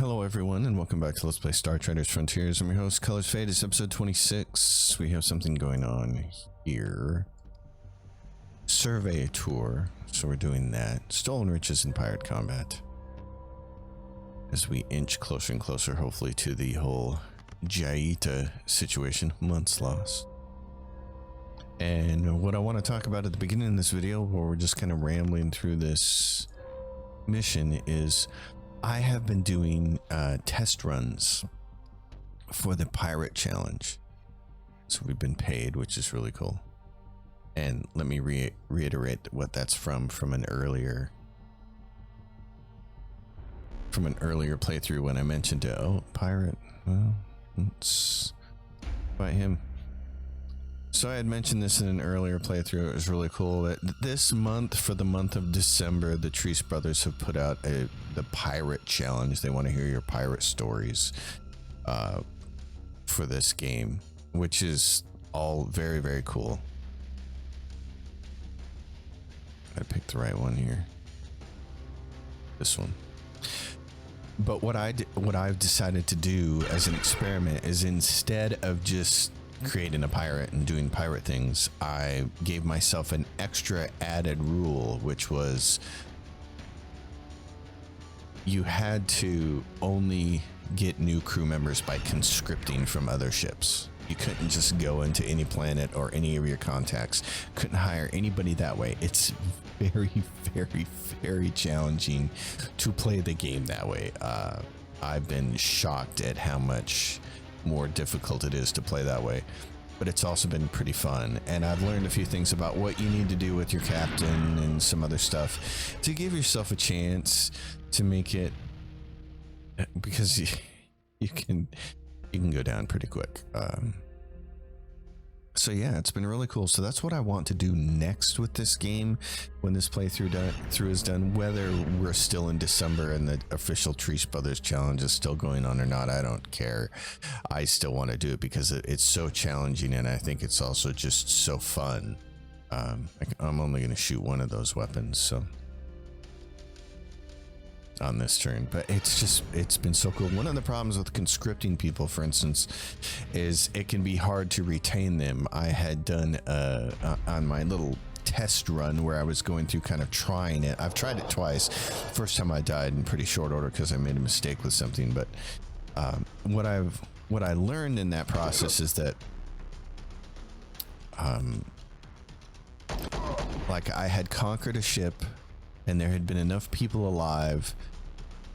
Hello everyone and welcome back to Let's Play Star Traders Frontiers. I'm your host, Colors Fade. It's episode 26. We have something going on here. Survey tour. So we're doing that. Stolen riches and pirate combat. As we inch closer and closer, hopefully, to the whole Jaita situation. Months lost. And what I want to talk about at the beginning of this video, where we're just kind of rambling through this mission, is I have been doing test runs for the pirate challenge. So we've been paid, which is really cool. And let me reiterate what that's from an earlier playthrough when I mentioned it. Oh, pirate. Well, it's by him. So I had mentioned this in an earlier playthrough. It was really cool that this month, for the month of December, the Treese Brothers have put out the pirate challenge. They want to hear your pirate stories for this game, which is all very, very cool. I picked the right one here. This one. But what I've decided to do as an experiment is, instead of just creating a pirate and doing pirate things, I gave myself an extra added rule, which was you had to only get new crew members by conscripting from other ships. You couldn't just go into any planet or any of your contacts. Couldn't hire anybody that way. It's very, very, very challenging to play the game that way. I've been shocked at how much more difficult it is to play that way, but it's also been pretty fun, and I've learned a few things about what you need to do with your captain and some other stuff to give yourself a chance to make it, because you can go down pretty quick. So yeah, it's been really cool. So that's what I want to do next with this game when this playthrough is done. Whether we're still in December and the official Treese Brothers challenge is still going on or not, I don't care. I still want to do it because it's so challenging, and I think it's also just so fun. I'm only going to shoot one of those weapons, so on this turn, but it's been so cool. One of the problems with conscripting people, for instance, is it can be hard to retain them. I had done on my little test run where I was going through kind of trying it. I've tried it twice. First time I died in pretty short order because I made a mistake with something, but what I learned in that process is that like, I had conquered a ship and there had been enough people alive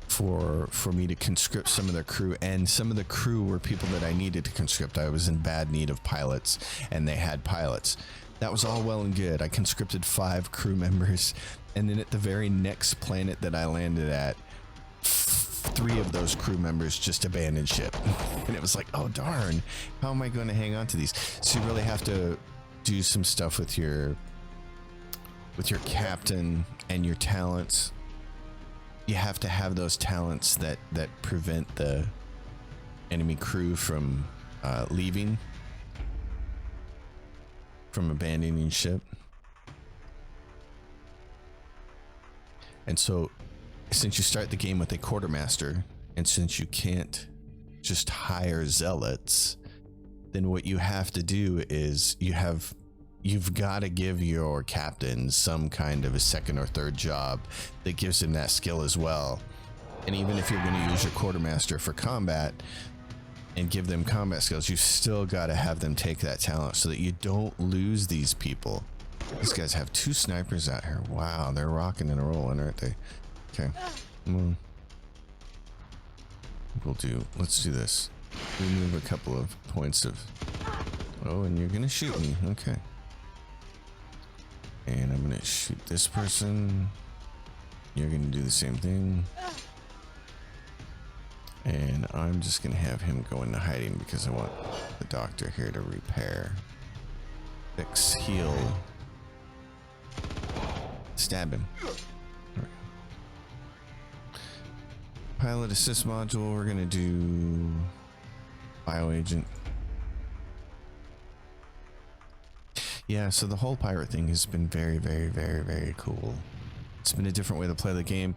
for me to conscript some of their crew, and some of the crew were people that I needed to conscript. I was in bad need of pilots, and they had pilots. That was all well and good. I conscripted 5 crew members, and then at the very next planet that I landed at, 3 of those crew members just abandoned ship. And it was like, oh darn, how am I going to hang on to these? So you really have to do some stuff with your captain and your talents. You have to have those talents that prevent the enemy crew from leaving, from abandoning ship. And so, since you start the game with a quartermaster, and since you can't just hire zealots, then what you have to do is you've got to give your captain some kind of a second or third job that gives him that skill as well. And even if you're going to use your quartermaster for combat and give them combat skills, you've still got to have them take that talent so that you don't lose these people. These guys have 2 snipers out here. Wow, they're rocking and rolling, aren't they? Okay. Let's do this. Remove a couple of points of... Oh, and you're going to shoot me. Okay. And I'm going to shoot this person. You're going to do the same thing. And I'm just going to have him go into hiding because I want the doctor here to repair. Fix, heal. Stab him. Right. Pilot assist module, we're going to do bioagent. Yeah, so the whole pirate thing has been very, very, very, very cool. It's been a different way to play the game.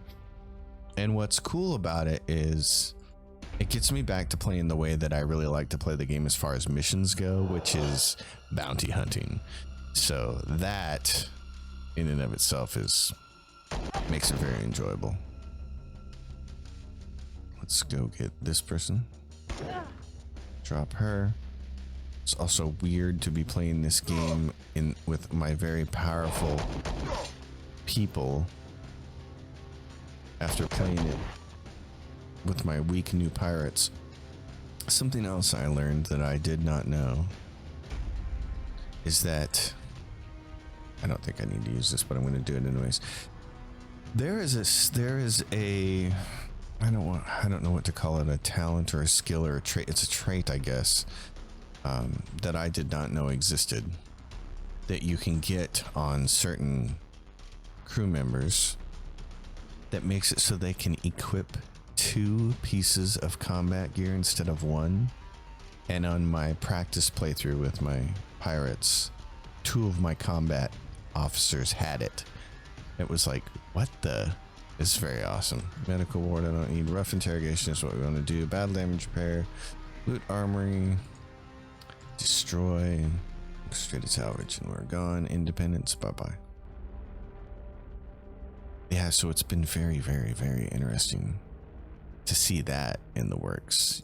And what's cool about it is It gets me back to playing the way that I really like to play the game as far as missions go, which is bounty hunting. So that in and of itself makes it very enjoyable. Let's go get this person. Drop her. It's also weird to be playing this game with my very powerful people after playing it with my weak new pirates. Something else I learned that I did not know is that I don't think I need to use this, but I'm going to do it anyways. There is a I don't know what to call it, a talent or a skill or a trait. It's a trait, I guess, that I did not know existed, that you can get on certain crew members that makes it so they can equip 2 pieces of combat gear instead of 1. And on my practice playthrough with my pirates, 2 of my combat officers had it. It was like, what the? It's very awesome. Medical ward, I don't need. Rough interrogation is what we want to do. Battle damage repair. Loot armory. Destroy. Straight to salvage, and we're gone. Independence, bye-bye. Yeah, so it's been very, very, very interesting to see that in the works.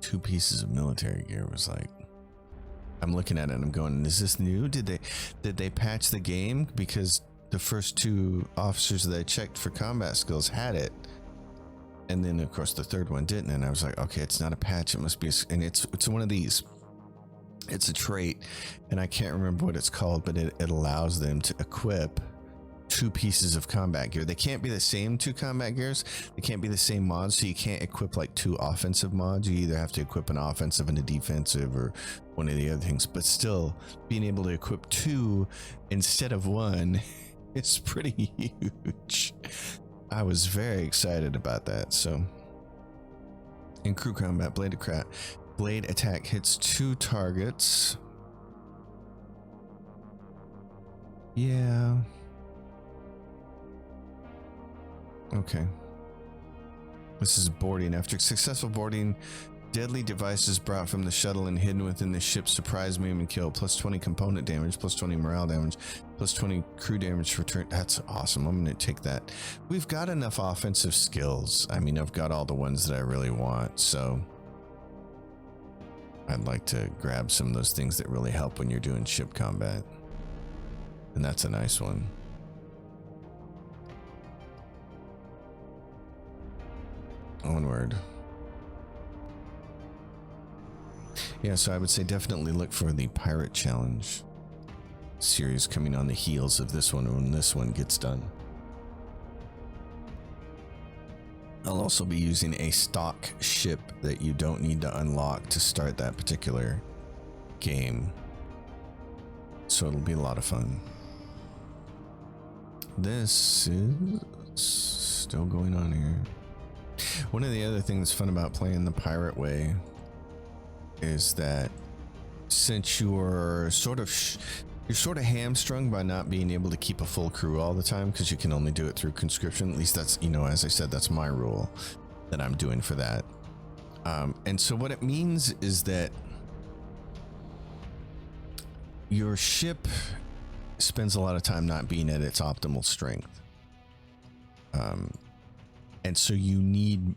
2 pieces of military gear was like, I'm looking at it and I'm going, is this new? Did they patch the game? Because the first 2 officers that I checked for combat skills had it, and then of course the 3rd one didn't. And I was like, okay, it's not a patch, it must be and it's one of these. It's a trait, and I can't remember what it's called, but it allows them to equip 2 pieces of combat gear. They can't be the same 2 combat gears. They can't be the same mods, so you can't equip like 2 offensive mods. You either have to equip an offensive and a defensive, or one of the other things. But still, being able to equip 2 instead of 1 is pretty huge. I was very excited about that. So, in crew combat, blade attack hits 2 targets. Yeah. Okay. This is boarding. After successful boarding, deadly devices brought from the shuttle and hidden within the ship surprise, maim, and kill. Plus 20 component damage, plus 20 morale damage, plus 20 crew damage for turn. That's awesome. I'm going to take that. We've got enough offensive skills. I mean, I've got all the ones that I really want, so I'd like to grab some of those things that really help when you're doing ship combat. And that's a nice one. Onward. Yeah, so I would say definitely look for the Pirate Challenge series coming on the heels of this one when this one gets done. I'll also be using a stock ship that you don't need to unlock to start that particular game. So it'll be a lot of fun. This is still going on here. One of the other things fun about playing the pirate way is that since you're sort of hamstrung by not being able to keep a full crew all the time, because you can only do it through conscription. At least that's, as I said, that's my rule that I'm doing for that. And so what it means is that your ship spends a lot of time not being at its optimal strength. And so you need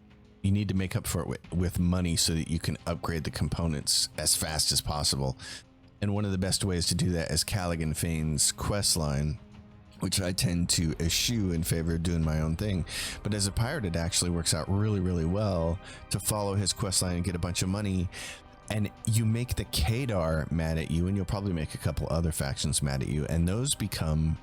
to make up for it with money so that you can upgrade the components as fast as possible. And one of the best ways to do that is Callaghan Fane's quest line, which I tend to eschew in favor of doing my own thing. But as a pirate, it actually works out really, really well to follow his quest line and get a bunch of money. And you make the Kadar mad at you, and you'll probably make a couple other factions mad at you, and those become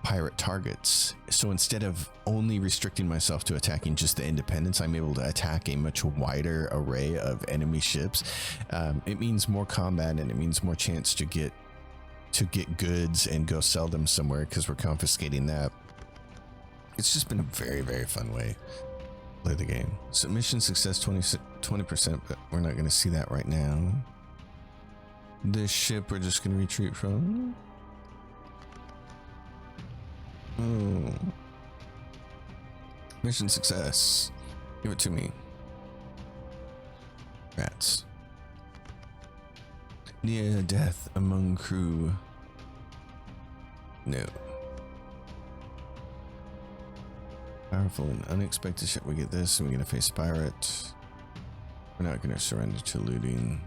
pirate targets. So instead of only restricting myself to attacking just the independents, I'm able to attack a much wider array of enemy ships. It means more combat, and it means more chance to get goods and go sell them somewhere, because we're confiscating that. It's just been a very, very fun way to play the game. Submission success 20%, but we're not going to see that right now. This ship we're just going to retreat from. Oh. Mission success. Give it to me. Rats. Near death among crew. No. Powerful and unexpected shit. We get this and we're gonna face a pirate. We're not gonna surrender to looting.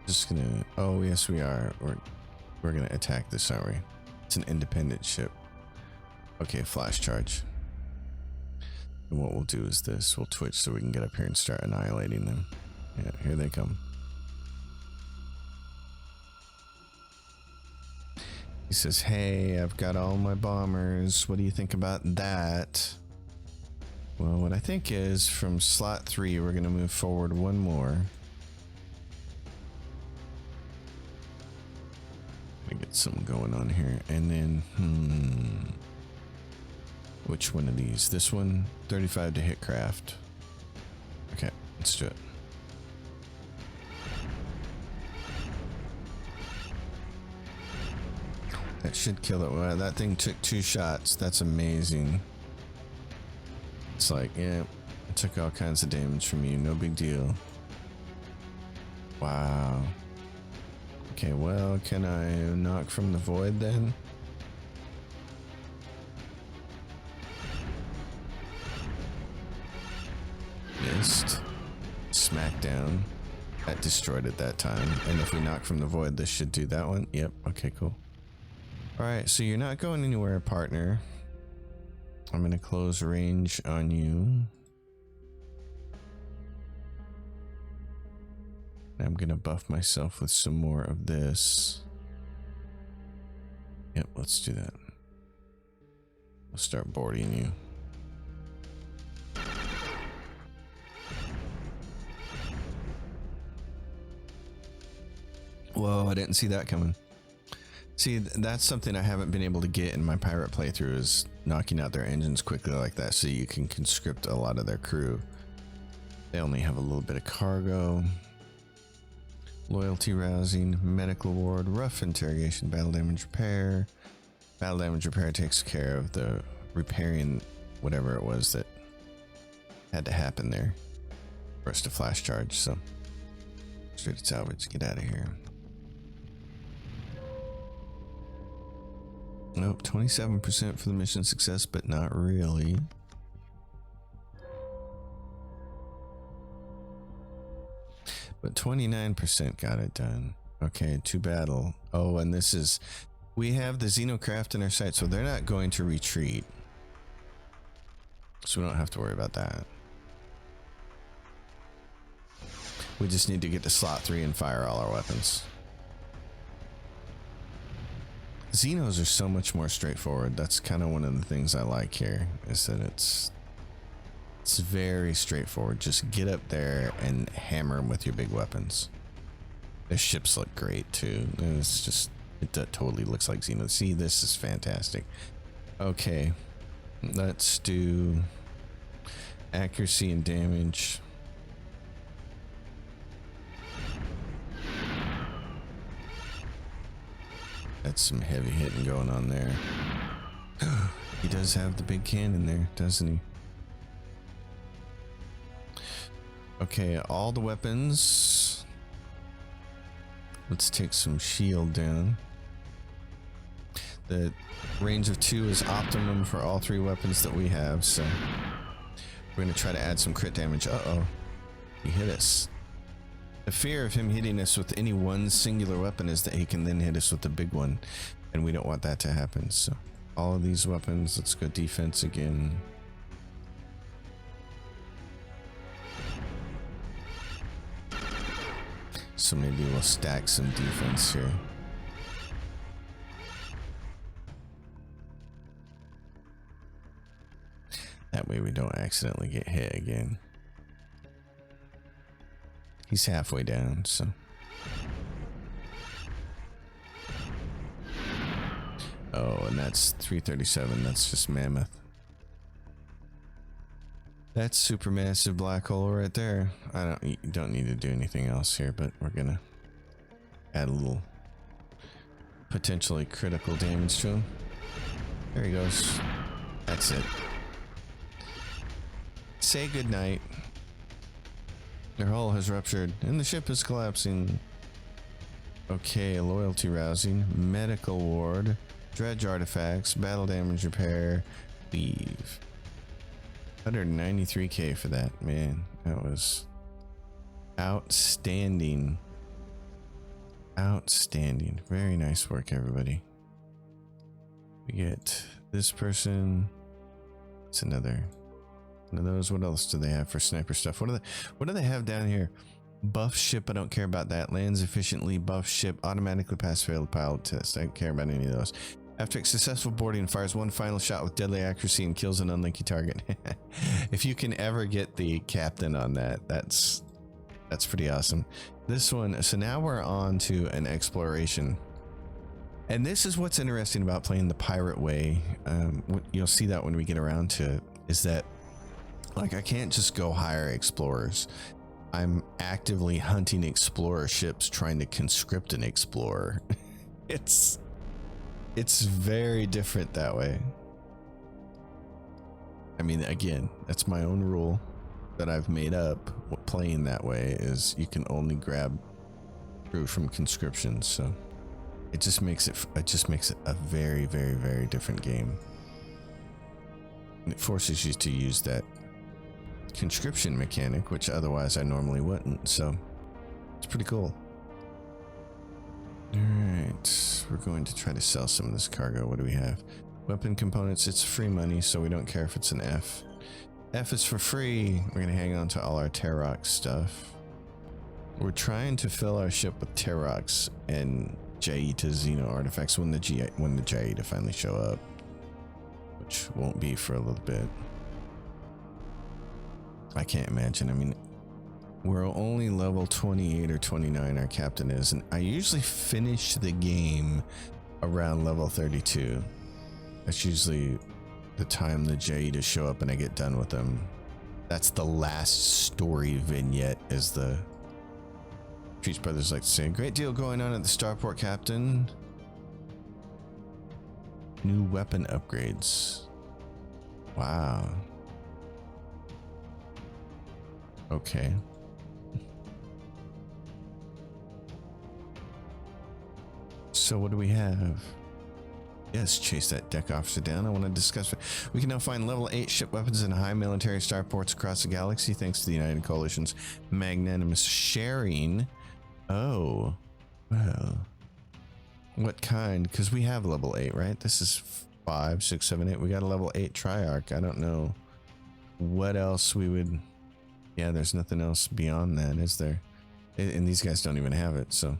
Just gonna, oh yes we are. We're gonna attack this, aren't we? It's an independent ship. Okay, flash charge. And what we'll do is this. We'll twitch so we can get up here and start annihilating them. Yeah, here they come. He says, hey, I've got all my bombers. What do you think about that? Well, what I think is from slot 3, we're going to move forward one more. Let me get something going on here. And then, which one of these? This one? 35 to hit craft. Okay, let's do it. That should kill it. Wow, that thing took 2 shots. That's amazing. It's like, yeah, it took all kinds of damage from you. No big deal. Wow. Okay, well, can I knock from the void then? Missed. Smackdown. That destroyed it that time. And if we knock from the void, this should do that one. Yep. Okay, cool. Alright, so you're not going anywhere, partner. I'm going to close range on you. I'm going to buff myself with some more of this. Yep, let's do that. I'll start boarding you. Whoa, I didn't see that coming. See, that's something I haven't been able to get in my pirate playthrough, is knocking out their engines quickly like that so you can conscript a lot of their crew. They only have a little bit of cargo. Loyalty rousing, medical ward, rough interrogation, battle damage repair. Battle damage repair takes care of the repairing whatever it was that had to happen there for us to flash charge. So straight to salvage, get out of here. Nope, 27% for the mission success, but not really. But 29% got it done. Okay, to battle. Oh, and this is... We have the Xenocraft in our sight, so they're not going to retreat. So we don't have to worry about that. We just need to get to slot 3 and fire all our weapons. Xenos are so much more straightforward. That's kind of one of the things I like here, is that it's very straightforward. Just get up there and hammer them with your big weapons. Their ships look great too. It's just, it totally looks like Xenos. See, this is fantastic. Okay, let's do accuracy and damage. That's some heavy hitting going on there. He does have the big cannon there, doesn't he? Okay, all the weapons. Let's take some shield down. The range of 2 is optimum for all 3 weapons that we have, so we're going to try to add some crit damage. Uh-oh. He hit us. The fear of him hitting us with any one singular weapon is that he can then hit us with the big one, and we don't want that to happen. So all of these weapons, let's go defense again. So maybe we'll stack some defense here. That way we don't accidentally get hit again. He's halfway down, so. Oh, and that's 337. That's just mammoth. That's supermassive black hole right there. You don't need to do anything else here, but we're gonna add a little potentially critical damage to him. There he goes. That's it. say goodnight. Their hull has ruptured and the ship is collapsing. Okay, loyalty rousing, medical ward, dredge artifacts, battle damage repair, leave. 193k for that, man. That was outstanding. Outstanding. Very nice work, everybody. We get this person. It's another one of those. What else do they have for sniper stuff? What do they have down here? Buff ship, I don't care about that. Lands efficiently, buff ship, automatically pass failed pilot test. I don't care about any of those. After successful boarding, fires one final shot with deadly accuracy and kills an unlucky target. If you can ever get the captain on that, that's pretty awesome. This one, so now we're on to an exploration. And this is what's interesting about playing the pirate way. You'll see that when we get around to it, is that like I can't just go hire explorers. I'm actively hunting explorer ships, trying to conscript an explorer. It's very different that way. I mean, again, that's my own rule that I've made up. Playing that way is you can only grab crew from conscription, so it just makes it a very, very, very different game. And it forces you to use that conscription mechanic, which otherwise I normally wouldn't, so it's pretty cool. Alright, we're going to try to sell some of this cargo. What do we have? Weapon components, it's free money, so we don't care if it's an F. F is for free. We're going to hang on to all our Terrox stuff. We're trying to fill our ship with Terrox and Jaita Xeno artifacts when the Jaita finally show up, which won't be for a little bit. I can't imagine. I mean, we're only level 28 or 29, our captain is, and I usually finish the game around level 32. That's usually the time the Jaita show up and I get done with them. That's the last story vignette, as the Treats Brothers like to say. Great deal going on at the starport, Captain. New weapon upgrades. Wow. Okay. So what do we have? Yes, chase that deck officer down. I want to discuss. We can now find level 8 ship weapons in high military starports across the galaxy thanks to the United Coalition's magnanimous sharing. Oh, well. What kind? Because we have level 8, right? This is 5, 6, 7, 8. We got a level 8 Triarch. I don't know what else we would... Yeah, there's nothing else beyond that, is there? And these guys don't even have it, so...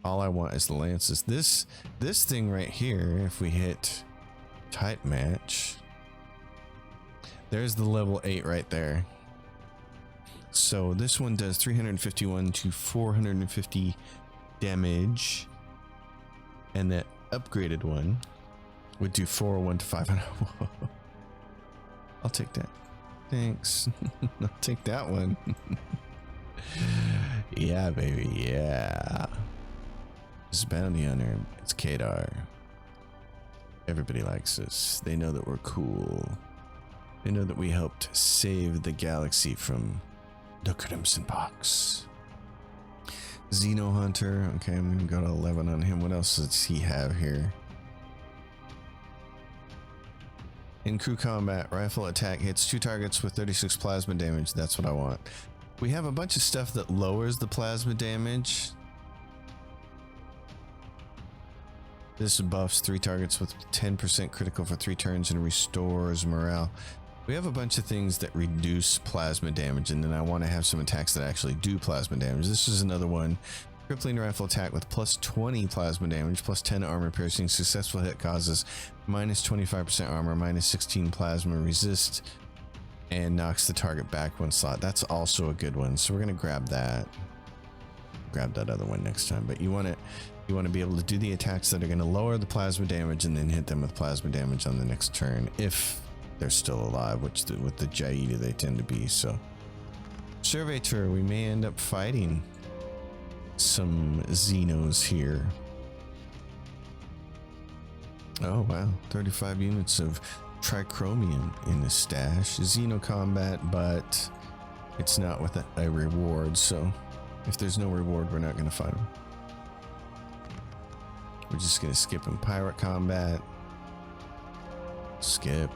All I want is the lances. This thing right here, if we hit type match, there's the level 8 right there. So this one does 351 to 450 damage, and that upgraded one would do 401 to 500. I'll take that. Thanks. I'll take that one. Yeah, baby. Yeah. This is Bounty Hunter. It's Kadar. Everybody likes us. They know that we're cool. They know that we helped save the galaxy from the Crimson Box. Xeno Hunter. Okay, I'm gonna go to 11 on him. What else does he have here? In crew combat, rifle attack hits 2 targets with 36 plasma damage. That's what I want. We have a bunch of stuff that lowers the plasma damage. This buffs 3 targets with 10% critical for 3 turns and restores morale. We have a bunch of things that reduce plasma damage, and then I want to have some attacks that actually do plasma damage. This is another one. Crippling rifle attack with plus 20 plasma damage, plus 10 armor piercing. Successful hit causes minus 25% armor, minus 16 plasma resist, and knocks the target back 1 slot. That's also a good one, so we're going to grab that. Grab that other one next time, but you want to be able to do the attacks that are going to lower the plasma damage and then hit them with plasma damage on the next turn if they're still alive, which with the Jaita they tend to be. So survey tour, we may end up fighting some Xenos here. Oh wow, 35 units of Trichromium in the stash. Xenocombat, but it's not with a reward, so if there's no reward, we're not going to find them. We're just going to skip in pirate combat. Skip.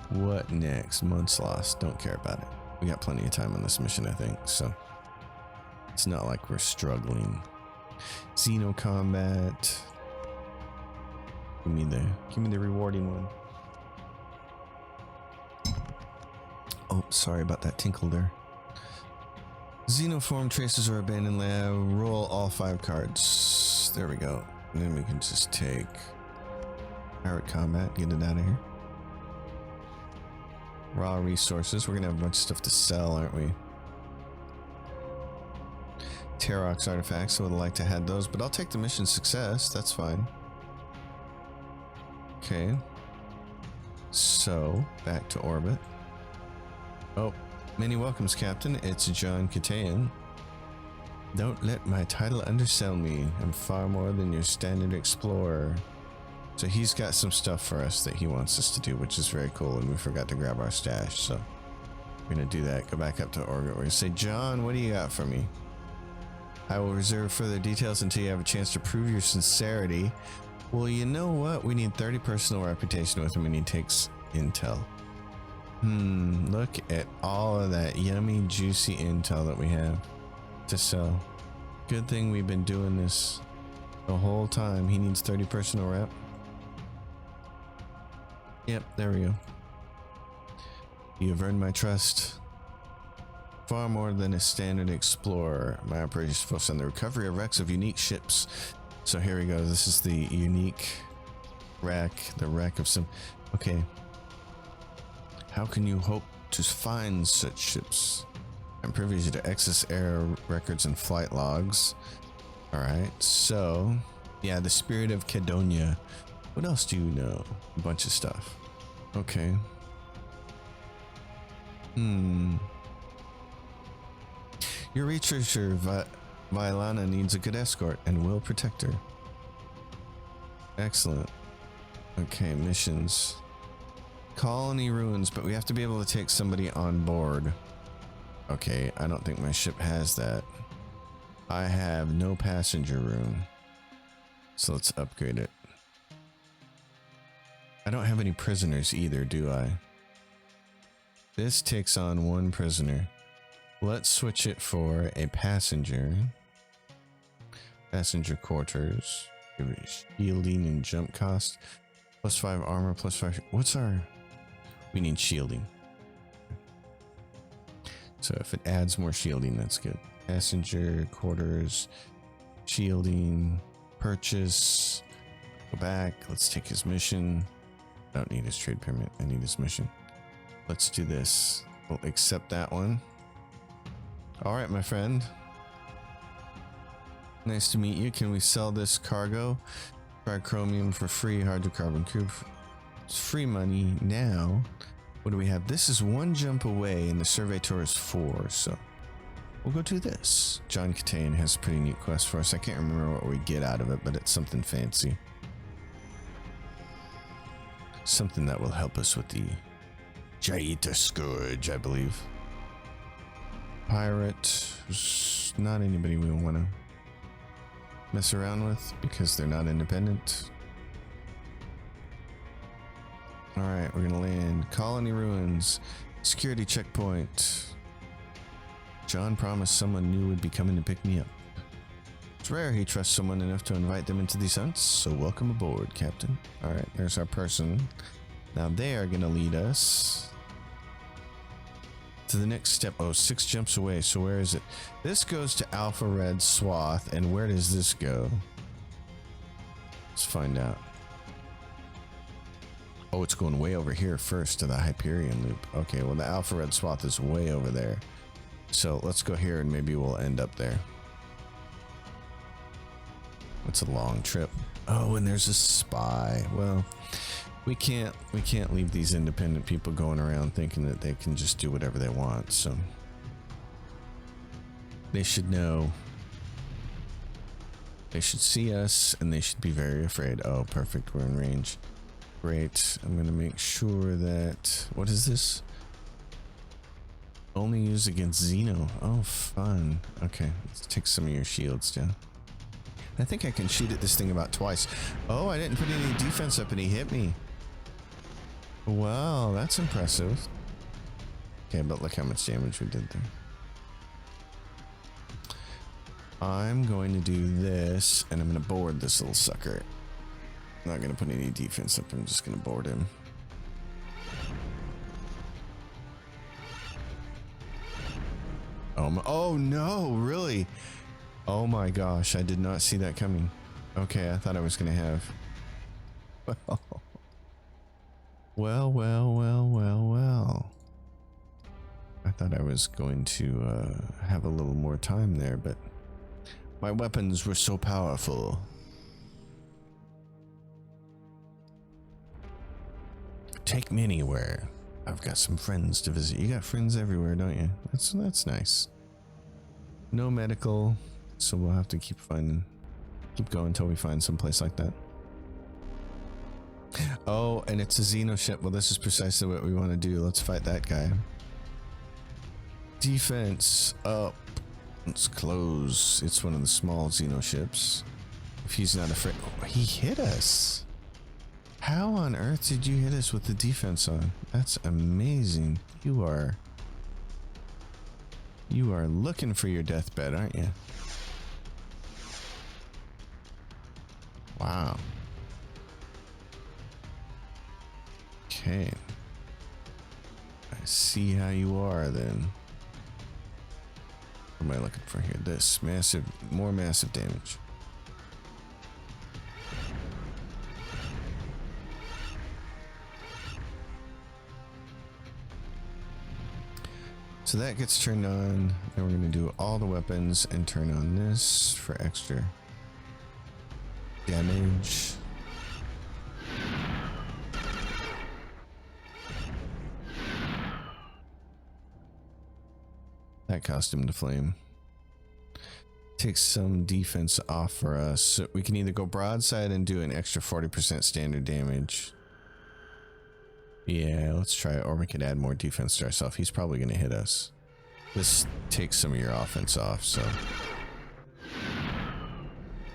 What next? Months lost. Don't care about it. We got plenty of time on this mission, I think, so it's not like we're struggling. Xenocombat. Give me the rewarding one. Oh, sorry about that tinkle there. Xenoform traces or abandoned lab. Roll all 5 cards. There we go. And then we can just take pirate combat, get it out of here. Raw resources. We're gonna have a bunch of stuff to sell, aren't we? Terox artifacts. I would like to have those, but I'll take the mission success. That's fine. Okay. So, back to orbit. Oh, many welcomes, Captain. It's John Katayan. Don't let my title undersell me. I'm far more than your standard explorer. So he's got some stuff for us that he wants us to do, which is very cool, and we forgot to grab our stash, so we're gonna do that. Go back up to orbit. We're gonna say, John, what do you got for me? I will reserve further details until you have a chance to prove your sincerity. Well, you know what? We need 30 personal reputation with him, and he takes intel. Look at all of that yummy, juicy intel that we have to sell. Good thing we've been doing this the whole time. He needs 30 personal rep. Yep, there we go. You have earned my trust. Far more than a standard explorer. My operation is focused on the recovery of wrecks of unique ships. So here we go. This is the unique wreck. The wreck of some... Okay. How can you hope to find such ships? I'm privy to excess air records and flight logs. Alright, so... Yeah, the Spirit of Cadonia. What else do you know? A bunch of stuff. Okay. Your researcher, Vailana, needs a good escort and will protect her. Excellent. Okay, missions. Colony ruins, but we have to be able to take somebody on board. Okay, I don't think my ship has that. I have no passenger room. So let's upgrade it. I don't have any prisoners either, do I? This takes on 1 prisoner. Let's switch it for a passenger. Passenger quarters. Give it shielding and jump cost. +5 armor, +5. What's our... We need shielding. So if it adds more shielding, that's good. Passenger quarters. Shielding. Purchase. Go back. Let's take his mission. I don't need his trade permit. I need his mission. Let's do this. We'll accept that one. All right, my friend. Nice to meet you. Can we sell this cargo? Trichromium for free. Hydrocarbon cube. It's free money now. What do we have? This is 1 jump away, and the survey tour is 4. So we'll go do this. John Katayan has a pretty neat quest for us. I can't remember what we get out of it, but it's something fancy. Something that will help us with the Jaita Scourge, I believe. Pirate. There's not anybody we want to mess around with because they're not independent. Alright, we're gonna land. Colony ruins. Security checkpoint. John promised someone new would be coming to pick me up. It's rare he trusts someone enough to invite them into these hunts, so welcome aboard, Captain. Alright, there's our person. Now they are gonna lead us to the next step. Oh, 6 jumps away, so where is it? This goes to Alpha Red Swath, and where does this go? Let's find out. Oh, it's going way over here first to the Hyperion loop. Okay, well the Alpha Red Swath is way over there. So let's go here and maybe we'll end up there. It's a long trip. Oh, and there's a spy. Well, we can't leave these independent people going around thinking that they can just do whatever they want. So they should know They should see us and they should be very afraid. Oh, perfect. We're in range. Great. I'm going to make sure that... What is this? Only used against Xeno. Oh, fun. Okay, let's take some of your shields down. I think I can shoot at this thing about twice. Oh, I didn't put any defense up and he hit me. Wow, that's impressive. Okay, but look how much damage we did there. I'm going to do this, and I'm going to board this little sucker. I'm not going to put any defense up. I'm just going to board him. Oh no, really? Oh my gosh, I did not see that coming. Okay, I thought I was going to have... Well. I thought I was going to have a little more time there, but my weapons were so powerful. Take me anywhere. I've got some friends to visit. You got friends everywhere, don't you? That's nice. No medical, so we'll have to keep going until we find some place like that. Oh, and it's a Xeno ship. Well, this is precisely what we want to do. Let's fight that guy. Defense up. Let's close. It's one of the small Xeno ships. If he's not afraid. Oh, he hit us. How on earth did you hit us with the defense on? That's amazing. You are looking for your deathbed, aren't you? Wow. Okay. I see how you are then. What am I looking for here? This more massive damage. So that gets turned on. Then we're going to do all the weapons and turn on this for extra damage. That caused him to flame. Takes some defense off for us. So we can either go broadside and do an extra 40% standard damage. Yeah, let's try it. Or we could add more defense to ourselves. He's probably going to hit us. This takes some of your offense off, so.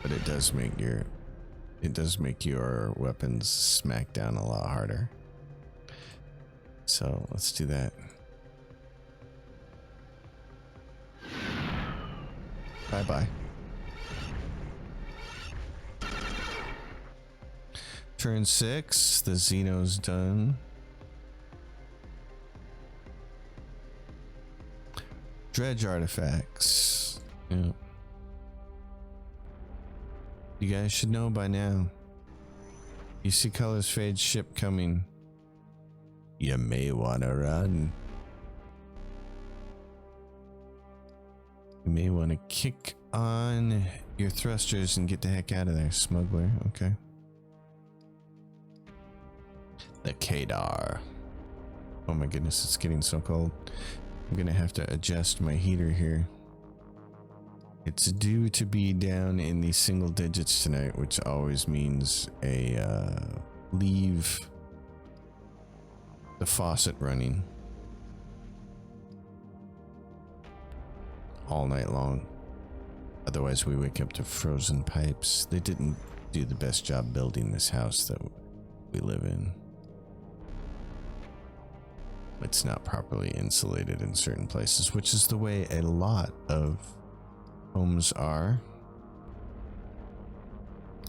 But it does make your weapons smack down a lot harder. So let's do that. Bye-bye. Turn 6, the Xeno's done. Dredge artifacts. Yep. You guys should know by now. You see Colors Fade's ship coming. You may want to run. You may want to kick on your thrusters and get the heck out of there, smuggler. Okay. The Kadar. Oh my goodness, it's getting so cold. I'm gonna have to adjust my heater here. It's due to be down in the single digits tonight, which always means leave the faucet running all night long. Otherwise we wake up to frozen pipes. They didn't do the best job building this house that we live in. It's not properly insulated in certain places, which is the way a lot of homes are,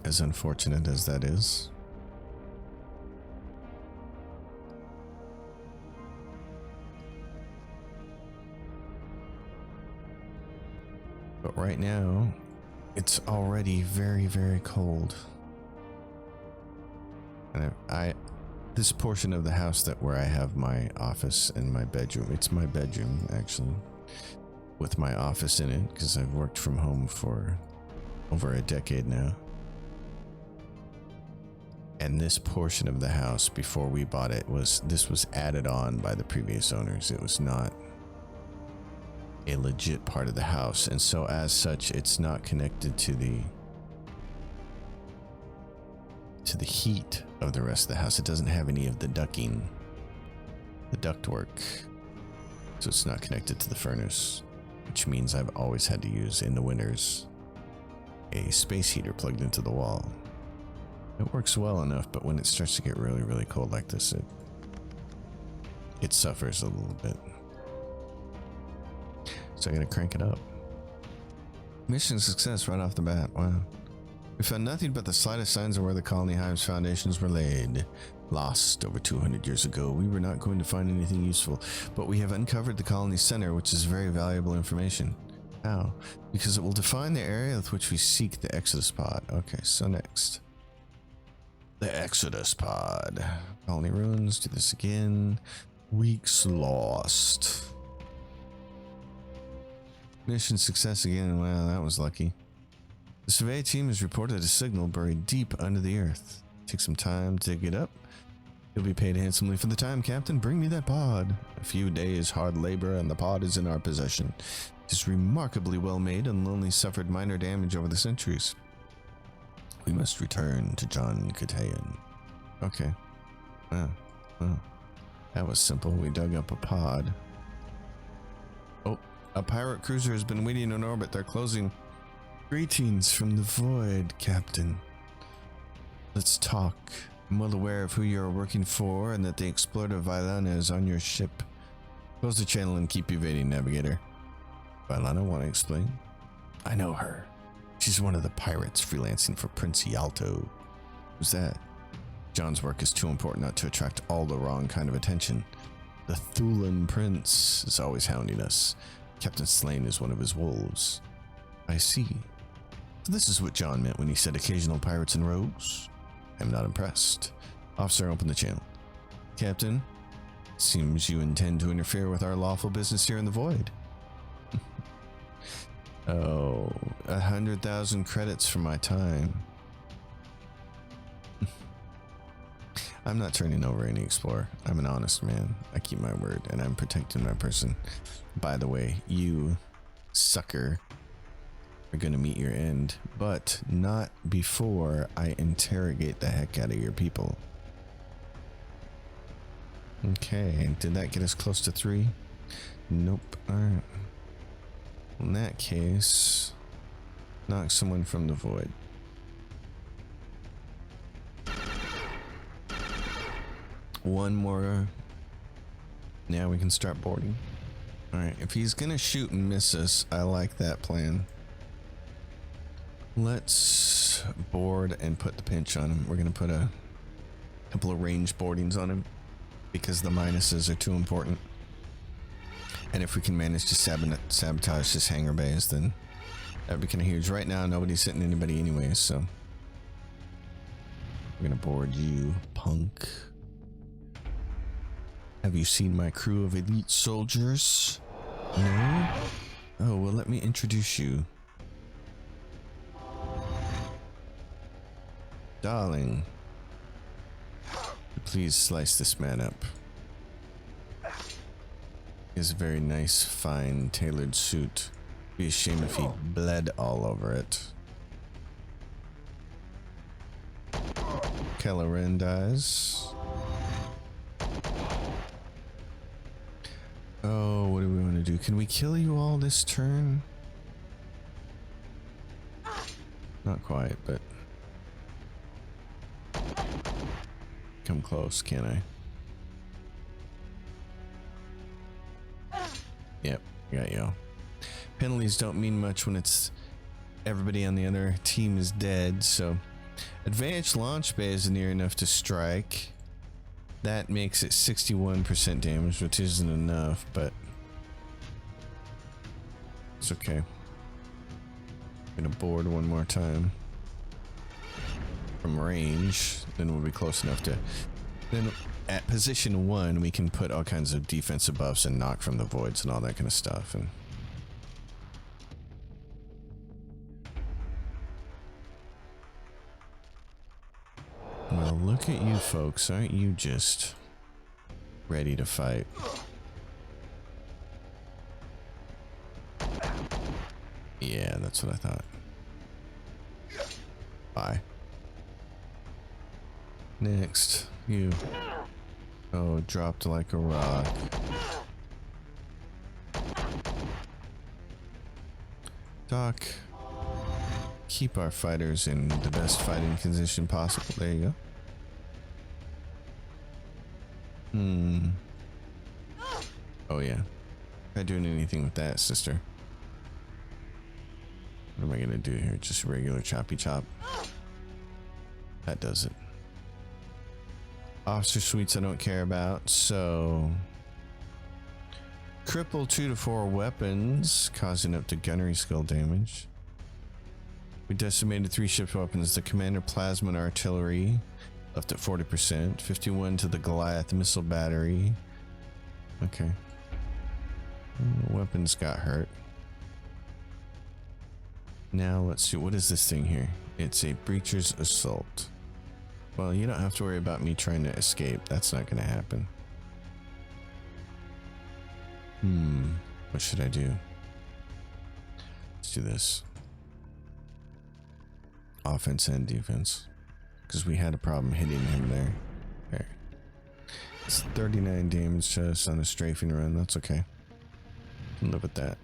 as unfortunate as that is. But right now, it's already very, very cold. And this portion of the house where I have my office and my bedroom, it's my bedroom actually, with my office in it, because I've worked from home for over a decade now. And this portion of the house, before we bought it, was added on by the previous owners. It was not a legit part of the house, and so as such, it's not connected to the to the heat of the rest of the house. It doesn't have any of the ducting, the ductwork, so it's not connected to the furnace, which means I've always had to use, in the winters, a space heater plugged into the wall. It works well enough, but when it starts to get really, really cold like this, it suffers a little bit. So I gotta crank it up. Mission success right off the bat. Wow. We found nothing but the slightest signs of where the colony hive's foundations were laid. Lost over 200 years ago, we were not going to find anything useful, but we have uncovered the colony center, which is very valuable information. How? Because it will define the area with which we seek the Exodus pod. Okay, so next. The Exodus pod. Colony ruins, do this again. Weeks lost. Mission success again. Wow, that was lucky. The survey team has reported a signal buried deep under the earth. Take some time to dig it up. You'll be paid handsomely for the time, Captain. Bring me that pod. A few days hard labor and the pod is in our possession. It is remarkably well made and only suffered minor damage over the centuries. We must return to John Katayan. Okay. Wow. That was simple. We dug up a pod. Oh, a pirate cruiser has been waiting in orbit. They're closing. Greetings from the void, Captain. Let's talk. I'm well aware of who you're working for and that the explorer Vailana is on your ship. Close the channel and keep evading, Navigator. Vailana, want to explain? I know her. She's one of the pirates freelancing for Prince Yalto. Who's that? John's work is too important not to attract all the wrong kind of attention. The Thulan Prince is always hounding us. Captain Slane is one of his wolves. I see. So this is what John meant when he said occasional pirates and rogues? I'm not impressed. Officer, open the channel. Captain, seems you intend to interfere with our lawful business here in the void. Oh, 100,000 credits for my time. I'm not turning over any explorer. I'm an honest man. I keep my word, and I'm protecting my person. By the way, you, sucker, are gonna meet your end, but not before I interrogate the heck out of your people. Okay, did that get us close to 3? Nope. Alright. In that case, knock someone from the void. One more. Now we can start boarding. Alright, if he's gonna shoot and miss us, I like that plan. Let's board and put the pinch on him. We're gonna put a couple of range boardings on him because the minuses are too important. And if we can manage to sabotage his hangar bays, then that'd be kind of huge. Right now, nobody's hitting anybody anyways, so we're gonna board you, punk. Have you seen my crew of elite soldiers? No? Oh, well, let me introduce you. Darling, please slice this man up. He has a very nice, fine, tailored suit. Be ashamed if he bled all over it. Kelleran dies. Oh, what do we want to do? Can we kill you all this turn? Not quite, but come close, can I? Yep, got you. Penalties don't mean much when it's everybody on the other team is dead, so advanced launch bay is near enough to strike. That makes it 61% damage, which isn't enough, but it's okay. I'm gonna board one more time from range, then we'll be close enough to. Then at position 1, we can put all kinds of defensive buffs and knock from the voids and all that kind of stuff. And well, look at you folks. Aren't you just ready to fight? Yeah, that's what I thought. Bye. Next, you. Oh, dropped like a rock. Doc, keep our fighters in the best fighting condition possible. There you go. Oh yeah. Not doing anything with that, sister. What am I gonna do here? Just regular choppy chop. That does it. Officer suites I don't care about, so cripple 2 to 4 weapons, causing up to gunnery skill damage. We decimated 3 ship weapons. The commander plasma and artillery left at 40%. 51 to the Goliath missile battery. Okay. Weapons got hurt. Now let's see, what is this thing here? It's a breacher's assault. Well, you don't have to worry about me trying to escape. That's not going to happen. What should I do? Let's do this. Offense and defense. Because we had a problem hitting him there. There. It's 39 damage to us on a strafing run. That's okay. Can live with that.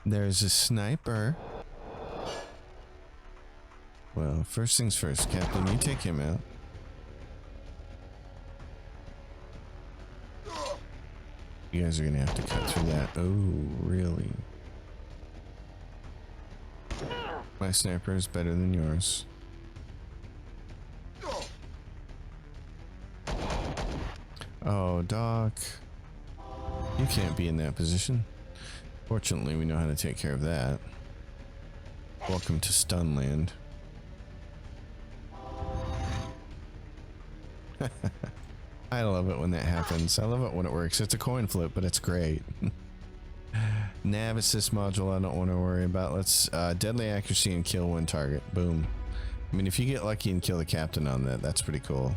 There's a sniper. Well, first things first, Captain, you take him out. You guys are gonna have to cut through that. Oh, really? My sniper is better than yours. Oh, Doc. You can't be in that position. Fortunately, we know how to take care of that. Welcome to Stunland. I love it when that happens. I love it when it works. It's a coin flip, but it's great. Nav assist module I don't want to worry about. Let's deadly accuracy and kill one target. Boom. I mean, if you get lucky and kill the captain on that, that's pretty cool.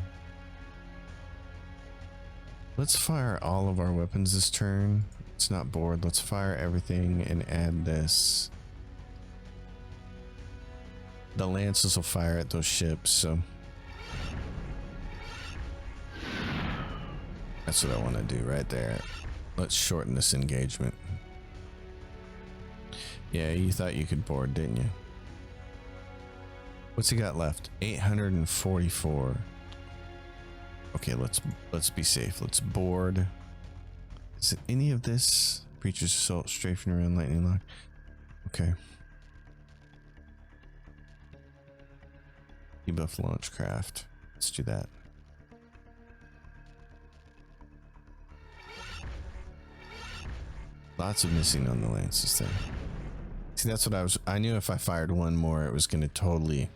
Let's fire all of our weapons this turn. It's not bored. Let's fire everything and add this. The lances will fire at those ships, so that's what I want to do right there. Let's shorten this engagement. Yeah, you thought you could board, didn't you? What's he got left? 844. Okay, let's be safe. Let's board. Is it any of this? Breacher's assault, strafing around, lightning lock. Okay. Debuff launchcraft. Let's do that. Lots of missing on the lances there. See, that's what I knew if I fired one more, it was going to totally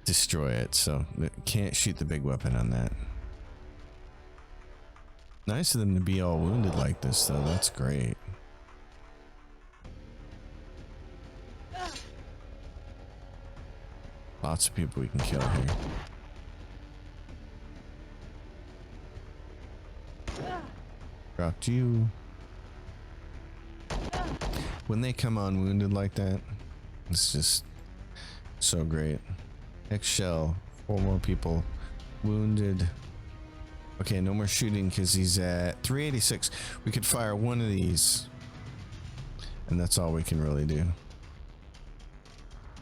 destroy it. So can't shoot the big weapon on that. Nice of them to be all wounded like this, though. That's great. Lots of people we can kill here. Dropped you. When they come on wounded like that, it's just so great. Next shell, 4 more people wounded. Okay, no more shooting because he's at 386. We could fire one of these, and that's all we can really do.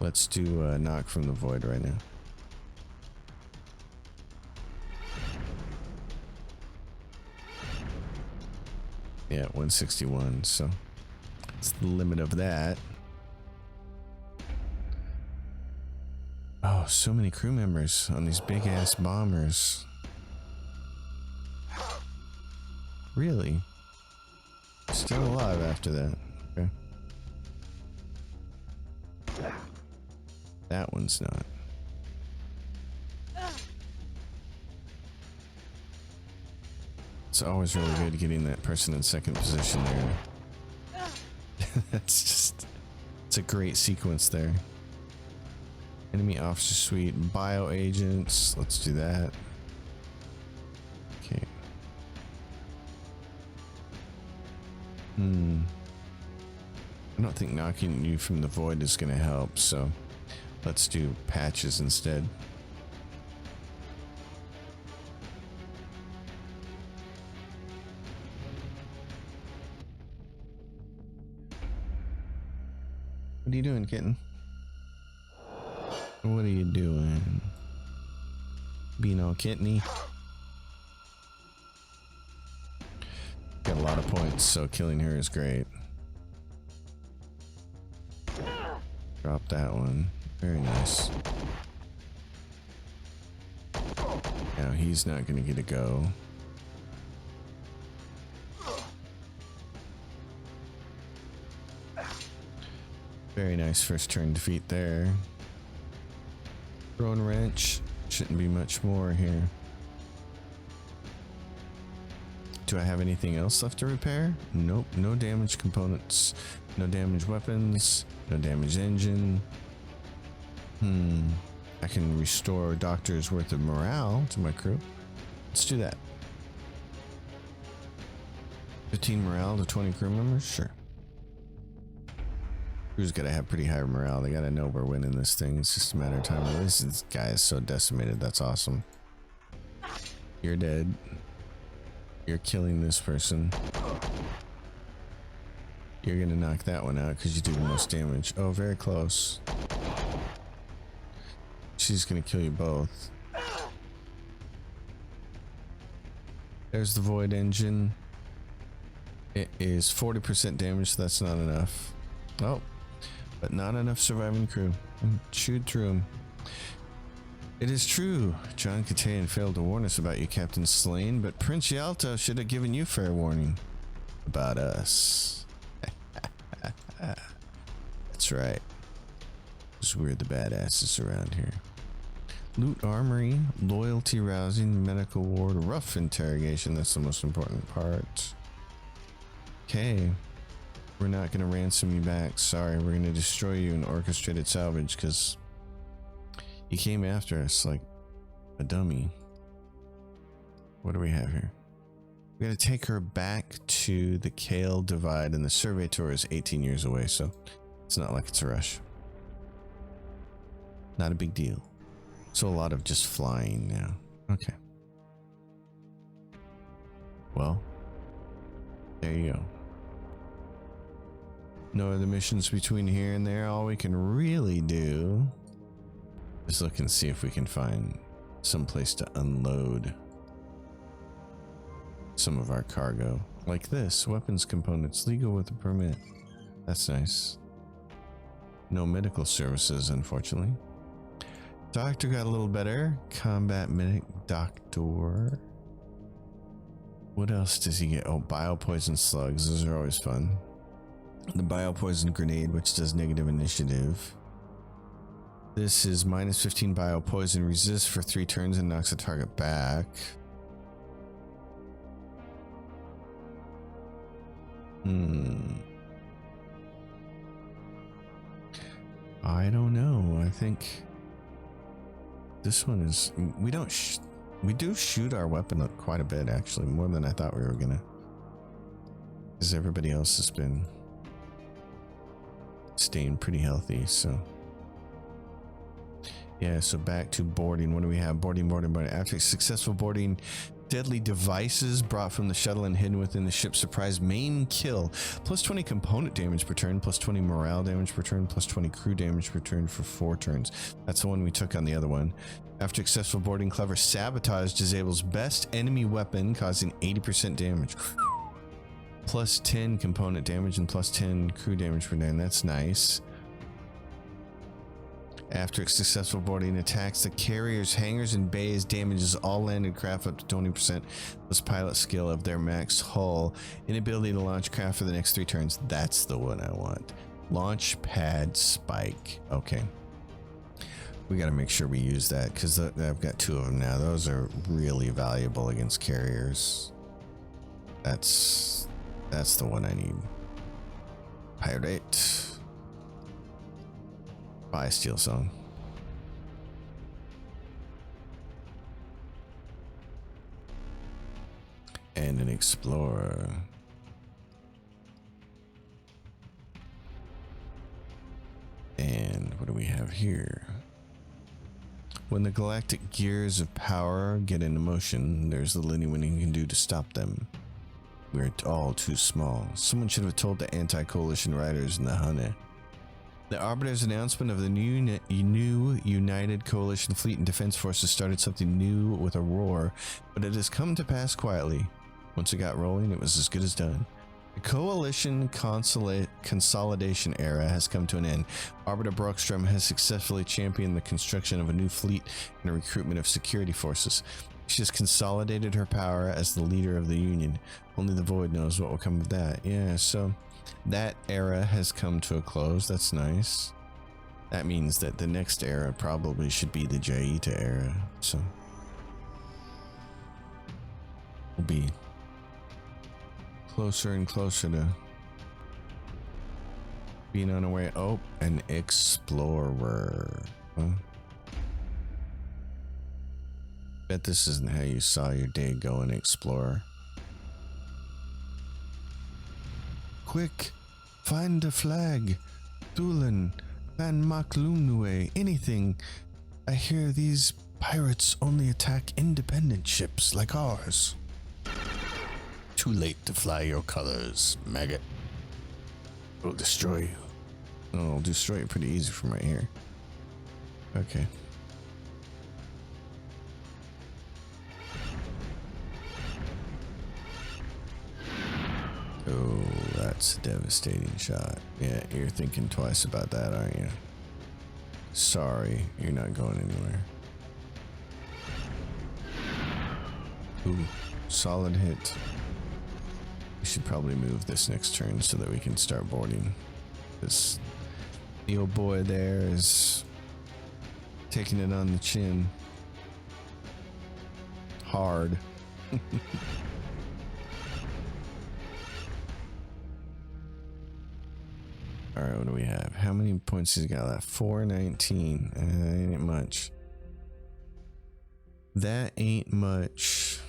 Let's do knock from the void right now. Yeah, 161, so it's the limit of that. Oh, so many crew members on these big ass bombers. Really? Still alive after that. Okay. That one's not. It's always really good getting that person in second position there. That's just, it's a great sequence there. Enemy officer suite, bio agents. Let's do that. Okay. I don't think knocking you from the void is going to help, so Let's do patches instead. What are you doing, kitten? What are you doing? Being all kitteny. Got a lot of points, so killing her is great. Drop that one. Very nice. Now he's not gonna get a go. Very nice first turn defeat there. Throwing wrench. Shouldn't be much more here. Do I have anything else left to repair? Nope. No damaged components. No damaged weapons. No damaged engine. I can restore a doctor's worth of morale to my crew. Let's do that. 15 morale to 20 crew members? Sure. Crew's gotta have pretty high morale. They gotta know we're winning this thing. It's just a matter of time. This guy is so decimated. That's awesome. You're dead. You're killing this person. You're gonna knock that one out because you do the most damage. Oh, very close. She's gonna kill you both. There's the void engine. It is 40% damage, so that's not enough. Oh, but not enough surviving crew. Chewed through him. It is true. John Katayan failed to warn us about you, Captain Slane, but Prince Yalto should have given you fair warning about us. That's right. Because we're the badasses around here. Loot armory, loyalty rousing, medical ward, rough interrogation. That's the most important part. Okay. We're not going to ransom you back. Sorry, we're going to destroy you in orchestrated salvage because you came after us like a dummy. What do we have here? We got to take her back to the Kale Divide, and the survey tour is 18 years away, so it's not like it's a rush. Not a big deal. So a lot of just flying now. Okay. Well, there you go. No other missions between here and there. All we can really do is look and see if we can find some place to unload some of our cargo. Like this, weapons components, legal with a permit. That's nice. No medical services, unfortunately. Doctor got a little better. Combat medic doctor. What else does he get? Oh, biopoison slugs. Those are always fun. The biopoison grenade, which does negative initiative. This is minus 15 biopoison, resists for 3 turns and knocks the target back. I don't know. I think this one is. We don't. We do shoot our weapon quite a bit, actually, more than I thought we were gonna. Because everybody else has been staying pretty healthy, so yeah. So back to boarding. What do we have? Boarding. After successful boarding, deadly devices brought from the shuttle and hidden within the ship surprise main kill. Plus 20 component damage per turn, plus 20 morale damage per turn, plus 20 crew damage per turn for 4 turns. That's the one we took on the other one. After successful boarding, clever sabotage disables best enemy weapon, causing 80% damage. Plus 10 component damage and plus 10 crew damage per turn. That's nice. After successful boarding, attacks the carriers, hangars, and bays, damages all landed craft up to 20% plus pilot skill of their max hull. Inability to launch craft for the next 3 turns. That's the one I want. Launch pad spike. Okay. We got to make sure we use that because I've got 2 of them now. Those are really valuable against carriers. That's the one I need. Pirate. Buy Steel Song. And an Explorer. And what do we have here? When the galactic gears of power get into motion, there's little anyone can do to stop them. We're all too small. Someone should have told the anti-coalition riders in the Hane. The Arbiter's announcement of the new United Coalition Fleet and Defense Forces started something new with a roar, but it has come to pass quietly. Once it got rolling, it was as good as done. The Coalition consolidation era has come to an end. Arbiter Brockstrom has successfully championed the construction of a new fleet and the recruitment of security forces. She has consolidated her power as the leader of the Union. Only the Void knows what will come of that. Yeah, so that era has come to a close. That's nice. That means that the next era probably should be the Jaita era. So we'll be closer and closer to being on our way. Oh, an explorer. Huh? Bet this isn't how you saw your day going, explorer. Quick, find a flag. Thulan, Van Maklumnue, anything. I hear these pirates only attack independent ships like ours. Too late to fly your colors, maggot. We'll destroy you. Oh, I'll destroy it pretty easy from right here. Okay. Oh, that's a devastating shot. Yeah, you're thinking twice about that, aren't you? Sorry, you're not going anywhere. Ooh, solid hit. We should probably move this next turn so that we can start boarding. This the old boy there is taking it on the chin. Hard. Alright, what do we have? How many points has he got left? 419. Ain't much. That ain't much.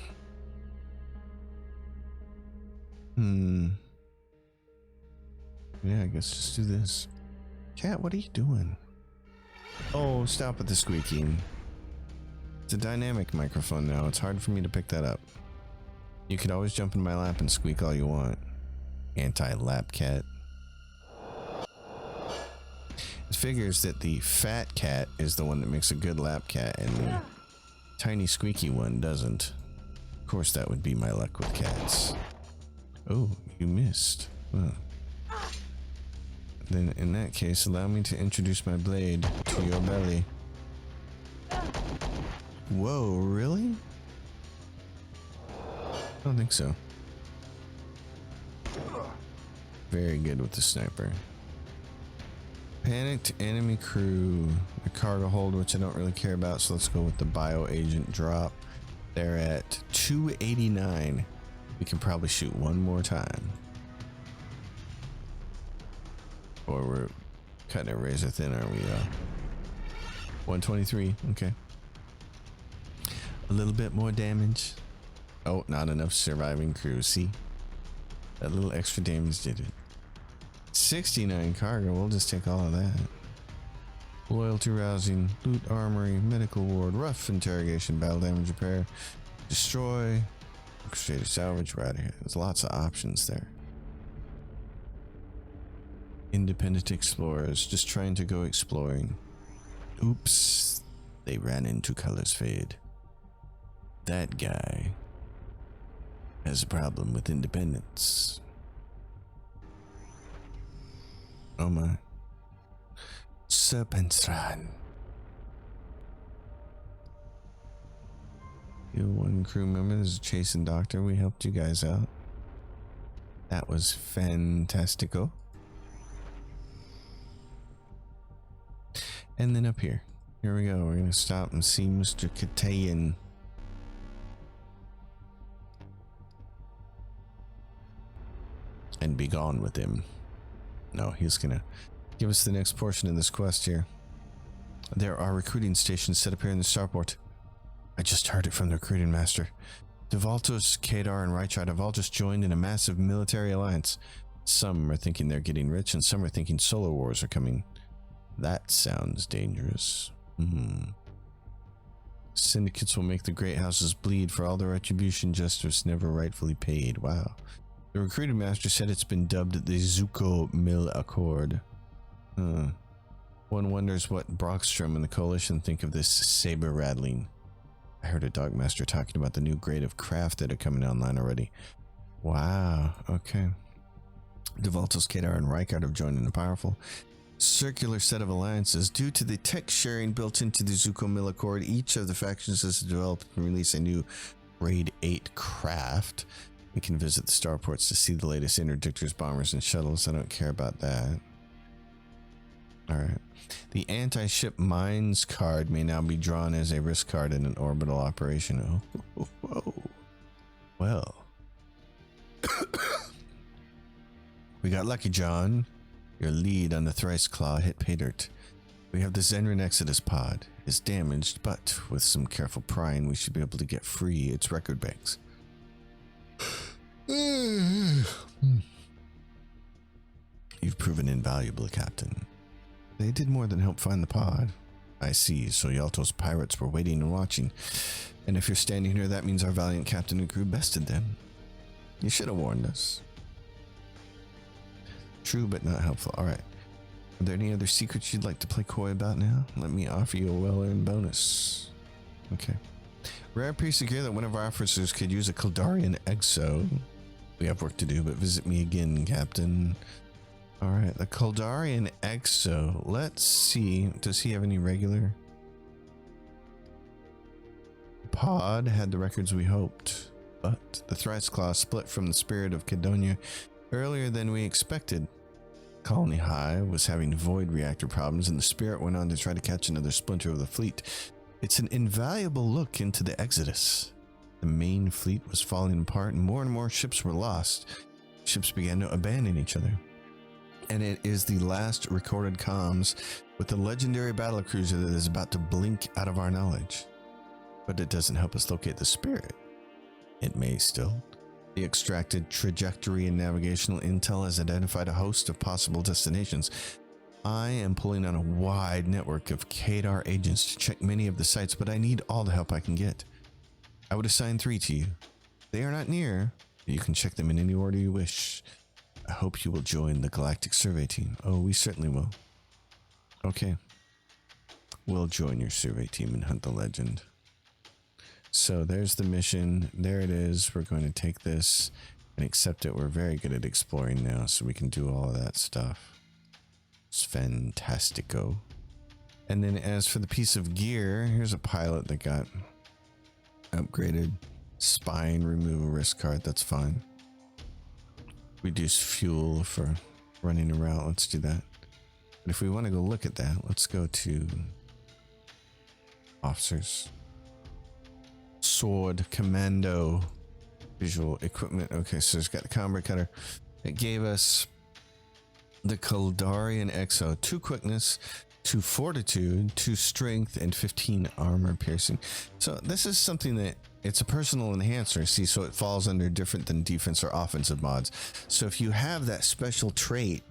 Yeah, I guess just do this. Cat, what are you doing? Oh, stop with the squeaking. It's a dynamic microphone now. It's hard for me to pick that up. You could always jump in my lap and squeak all you want. Anti-lap cat. It figures that the fat cat is the one that makes a good lap cat and the tiny squeaky one doesn't. Of course, that would be my luck with cats. Oh, you missed. Well, then in that case, allow me to introduce my blade to your belly. Whoa, really? I don't think so. Very good with the sniper. Panicked enemy crew. The cargo hold, which I don't really care about, so let's go with the bio agent drop. They're at 289. We can probably shoot one more time. Or we're cutting it razor thin, aren't we? 123. Okay. A little bit more damage. Oh, not enough surviving crew. See? That little extra damage did it. 69 cargo. We'll just take all of that. Loyalty rousing, loot armory, medical ward, rough interrogation, battle damage repair, destroy, orchestrated salvage. Right here. There's lots of options there. Independent explorers just trying to go exploring. Oops, they ran into Colors Fade. That guy has a problem with independence. Oh my. Serpentsran. You one crew member, this is Chasing Doctor. We helped you guys out. That was fantastical. And then up here. Here we go. We're going to stop and see Mr. Katayan. And be gone with him. No, he's going to give us the next portion of this quest here. There are recruiting stations set up here in the starport. I just heard it from the recruiting master. Devaltos, Kadar, and Reichard have all just joined in a massive military alliance. Some are thinking they're getting rich, and some are thinking solar wars are coming. That sounds dangerous. Syndicates will make the great houses bleed for all the retribution justice never rightfully paid. Wow. The recruiting master said it's been dubbed the Zuko Mill Accord. One wonders what Brockstrom and the Coalition think of this saber rattling. I heard a Dogmaster talking about the new grade of craft that are coming online already. Wow, okay. Devaltos, Kadar, and Rykard have joined in a powerful circular set of alliances. Due to the tech sharing built into the Zuko Mill Accord, each of the factions has developed and release a new Grade 8 craft. We can visit the starports to see the latest interdictors, bombers, and shuttles. I don't care about that. Alright. The anti-ship mines card may now be drawn as a risk card in an orbital operation. Oh, whoa. Well. We got lucky, John. Your lead on the Thrice Claw hit pay dirt. We have the Zenrin Exodus pod. It's damaged, but with some careful prying, we should be able to get free its record banks. You've proven invaluable, Captain. They did more than help find the pod. I see, so Yalto's pirates were waiting and watching. And if you're standing here, that means our valiant captain and crew bested them. You should have warned us. True, but not helpful. Alright. Are there any other secrets you'd like to play coy about now? Let me offer you a well-earned bonus. Okay. Rare piece of gear that one of our officers could use, a Kaldarian Exo. We have work to do, but visit me again, Captain. Alright, the Kaldarian Exo. Let's see. Does he have any regular? Pod had the records we hoped, but the Thrice Claw split from the spirit of Kedonia earlier than we expected. Colony High was having void reactor problems, and the spirit went on to try to catch another splinter of the fleet. It's an invaluable look into the Exodus. The main fleet was falling apart, and more ships were lost. Ships began to abandon each other. And it is the last recorded comms with the legendary battlecruiser that is about to blink out of our knowledge. But it doesn't help us locate the spirit. It may still. The extracted trajectory and navigational intel has identified a host of possible destinations. I am pulling on a wide network of Kadar agents to check many of the sites, but I need all the help I can get. I would assign 3 to you. They are not near, but you can check them in any order you wish. I hope you will join the Galactic Survey Team. Oh, we certainly will. Okay. We'll join your survey team and hunt the legend. So there's the mission. There it is. We're going to take this and accept it. We're very good at exploring now, so we can do all of that stuff. It's fantastico. And then as for the piece of gear, here's a pilot that got upgraded. Spine removal risk card. That's fine. Reduce fuel for running around. Let's do that. But if we want to go look at that, let's go to officers. Sword, commando, visual equipment. Okay, so it's got the combat cutter. It gave us the Kaldarian Exo, 2 quickness, 2 fortitude, 2 strength, and 15 armor piercing. So this is something that it's a personal enhancer, see, so it falls under different than defense or offensive mods. So if you have that special trait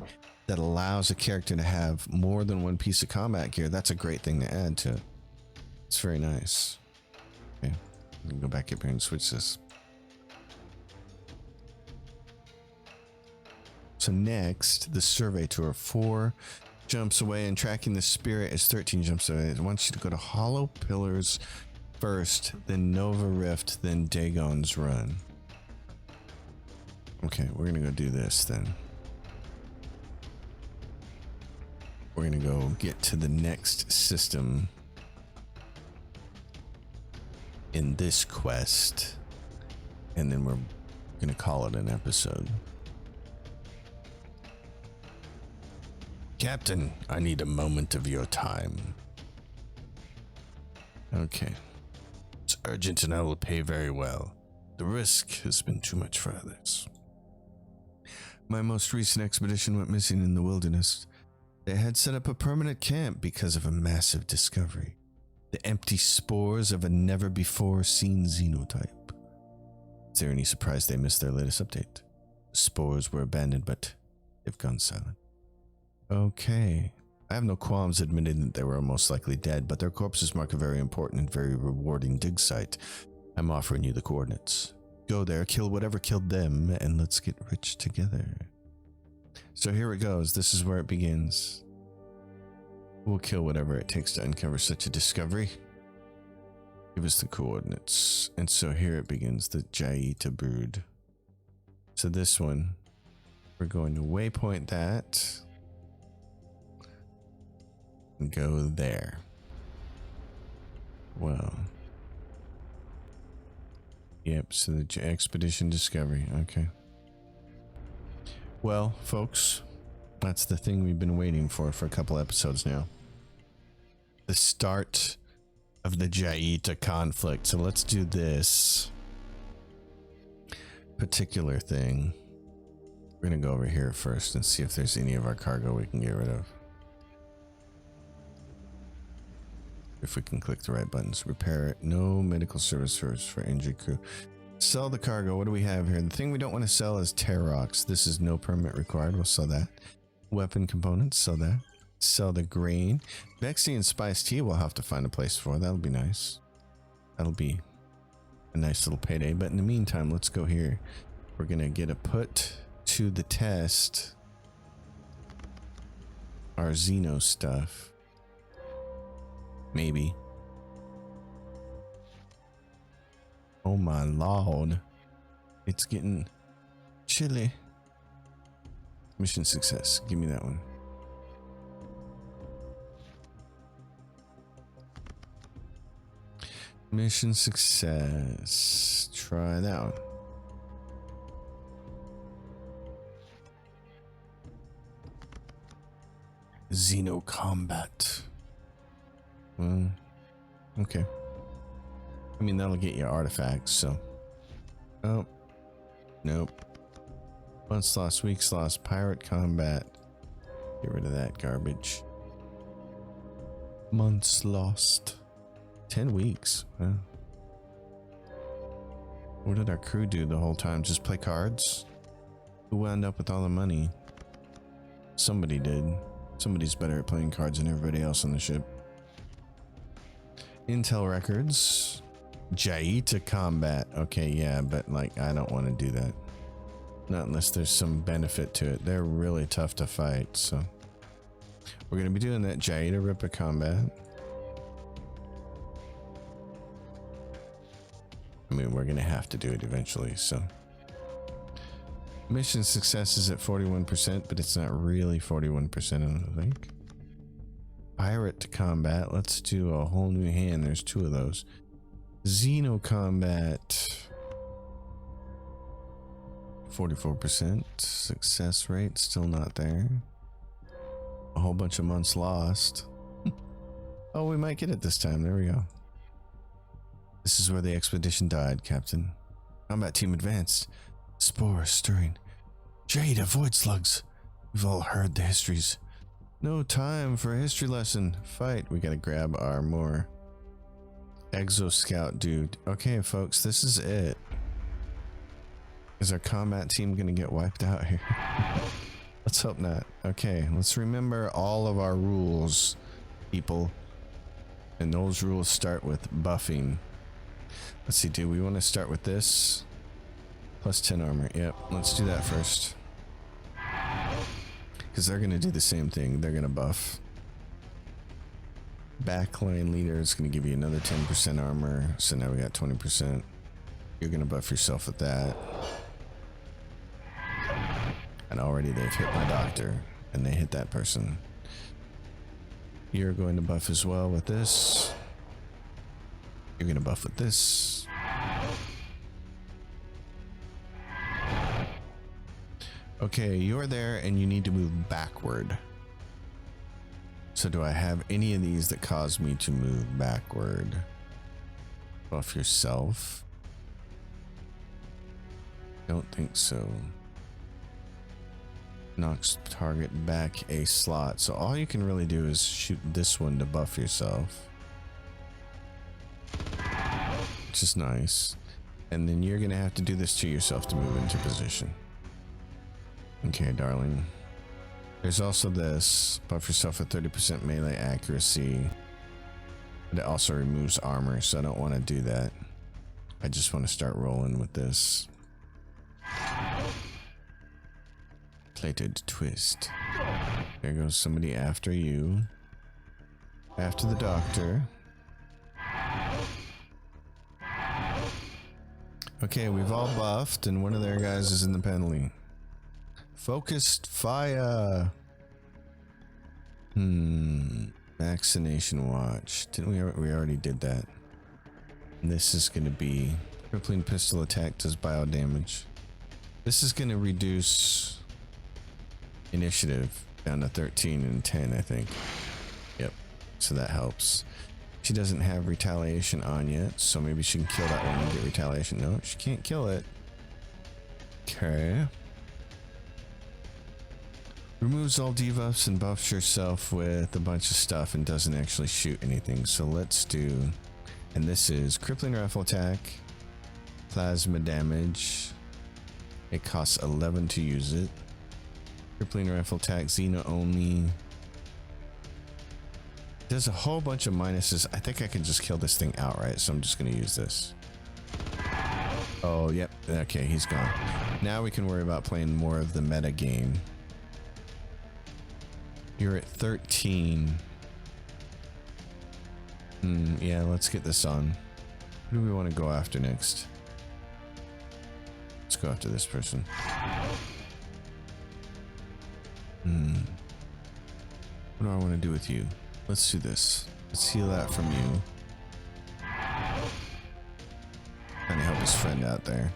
that allows a character to have more than one piece of combat gear, that's a great thing to add to it. It's very nice. Okay, we can go back up here and switch this. So next, the survey tour. 4 jumps away, and tracking the spirit is 13 jumps away. It wants you to go to Hollow Pillars first, then Nova Rift, then Dagon's Run. Okay, we're gonna go do this then. We're gonna go get to the next system in this quest, and then we're gonna call it an episode. Captain, I need a moment of your time. Okay. It's urgent and I will pay very well. The risk has been too much for others. My most recent expedition went missing in the wilderness. They had set up a permanent camp because of a massive discovery. The empty spores of a never-before-seen xenotype. Is there any surprise they missed their latest update? The spores were abandoned, but they've gone silent. Okay. I have no qualms admitting that they were most likely dead, but their corpses mark a very important and very rewarding dig site. I'm offering you the coordinates. Go there, kill whatever killed them, and let's get rich together. So here it goes. This is where it begins. We'll kill whatever it takes to uncover such a discovery. Give us the coordinates. And so here it begins, the Jaita brood. So this one, we're going to waypoint that. And go there. Well. Yep, so the expedition discovery. Okay. Well, folks, that's the thing we've been waiting for a couple episodes now. The start of the Jaita conflict. So let's do this particular thing. We're going to go over here first and see if there's any of our cargo we can get rid of. If we can click the right buttons. Repair it. No medical services for injured crew. Sell the cargo. What do we have here? The thing we don't want to sell is Terox. This is no permit required. We'll sell that. Weapon components. Sell that. Sell the grain. Vexy and Spice Tea we'll have to find a place for. That'll be nice. That'll be a nice little payday. But in the meantime, let's go here. We're going to get a put to the test our Xeno stuff. Maybe. Oh my lord. It's getting chilly. Mission success. Give me that one. Mission success. Try that one. Xeno combat. Well, okay. I mean, that'll get you artifacts, so. Oh. Nope. Months lost, weeks lost, pirate combat. Get rid of that garbage. Months lost. 10 weeks. Wow. What did our crew do the whole time? Just play cards? Who wound up with all the money? Somebody did. Somebody's better at playing cards than everybody else on the ship. Intel records. Jaita combat. Okay, yeah, but like, I don't want to do that. Not unless there's some benefit to it. They're really tough to fight, so. We're going to be doing that Jaita Ripa combat. I mean, we're going to have to do it eventually, so. Mission success is at 41%, but it's not really 41%, I don't think. Pirate combat. Let's do a whole new hand. There's 2 of those. Xeno combat. 44%. Success rate still not there. A whole bunch of months lost. Oh, we might get it this time. There we go. This is where the expedition died, Captain. Combat team advanced. Spore stirring. Jade, avoid slugs. We've all heard the histories. No time for a history lesson. Fight. We gotta grab our more Exo Scout dude. Okay, folks, this is it. Is our combat team gonna get wiped out here? Let's hope not. Okay, let's remember all of our rules, people. And those rules start with buffing. Let's see, do we want to start with this? Plus 10 armor. Yep, let's do that first. Because they're going to do the same thing. They're going to buff. Backline leader is going to give you another 10% armor. So now we got 20%. You're going to buff yourself with that. And already they've hit my doctor. And they hit that person. You're going to buff as well with this. You're going to buff with this. Okay, you're there and you need to move backward. So do I have any of these that cause me to move backward? Buff yourself. Don't think so. Knocks target back a slot. So all you can really do is shoot this one to buff yourself. Which is nice. And then you're going to have to do this to yourself to move into position. Okay, darling. There's also this. Buff yourself with 30% melee accuracy. But it also removes armor, so I don't want to do that. I just want to start rolling with this. Plated twist. There goes somebody after you. After the doctor. Okay, we've all buffed, and one of their guys is in the penalty. Focused fire. Vaccination watch. Didn't we already did that? And this is going to be crippling pistol attack does bio damage. This is going to reduce initiative down to 13 and 10, I think. Yep. So that helps. She doesn't have retaliation on yet, so maybe she can kill that one and get retaliation. No, she can't kill it. Okay. Removes all debuffs and buffs yourself with a bunch of stuff and doesn't actually shoot anything. So let's do, and this is crippling rifle attack, plasma damage. It costs 11 to use it. Crippling rifle attack, Xena only. There's a whole bunch of minuses. I think I can just kill this thing outright, so I'm just going to use this. Oh, yep. Okay, he's gone. Now we can worry about playing more of the meta game. You're at 13. Yeah, let's get this on. Who do we want to go after next? Let's go after this person. What do I want to do with you? Let's do this. Let's heal that from you. Trying to help his friend out there.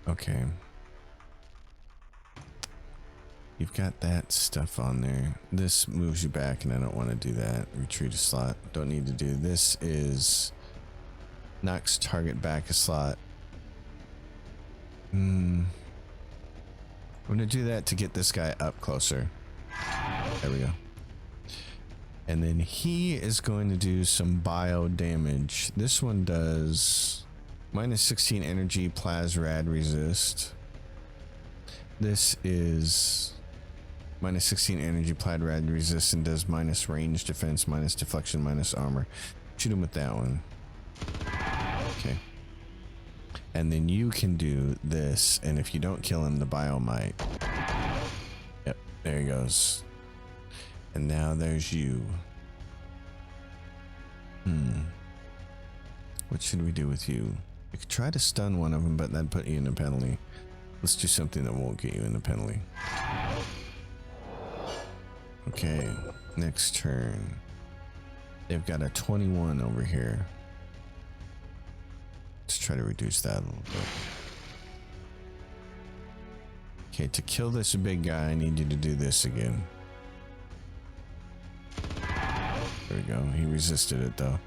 Okay. You've got that stuff on there. This moves you back, and I don't want to do that. Retreat a slot. Don't need to do this. Is knocks target back a slot. I'm gonna do that to get this guy up closer. There we go. And then he is going to do some bio damage. This one does minus 16 energy, plas rad resist. This is minus 16 energy, plas rad resist, and does minus range defense, minus deflection, minus armor. Shoot him with that one. Okay. And then you can do this, and if you don't kill him, the bio might. Yep, there he goes. And now there's you. What should we do with you? We could try to stun one of them, but that'd put you in a penalty. Let's do something that won't get you in a penalty. Okay, next turn. They've got a 21 over here. Let's try to reduce that a little bit. Okay, to kill this big guy, I need you to do this again. There we go. He resisted it though.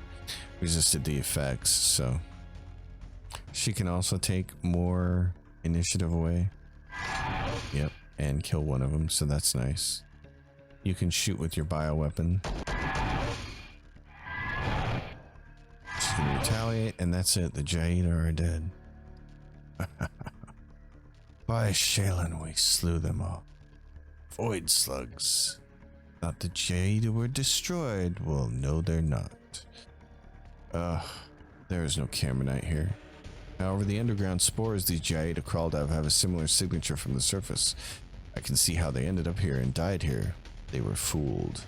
Resisted the effects, so she can also take more initiative away. Yep, and kill one of them, so that's nice. You can shoot with your bioweapon. She can retaliate, and that's it. The Jaeda are dead. By Shaylin, we slew them all. Void slugs. Thought the Jaeda were destroyed. Well, no, they're not. There is no Cameronite here. However, the underground spores these Jaeda crawled out of have a similar signature from the surface. I can see how they ended up here and died here. They were fooled.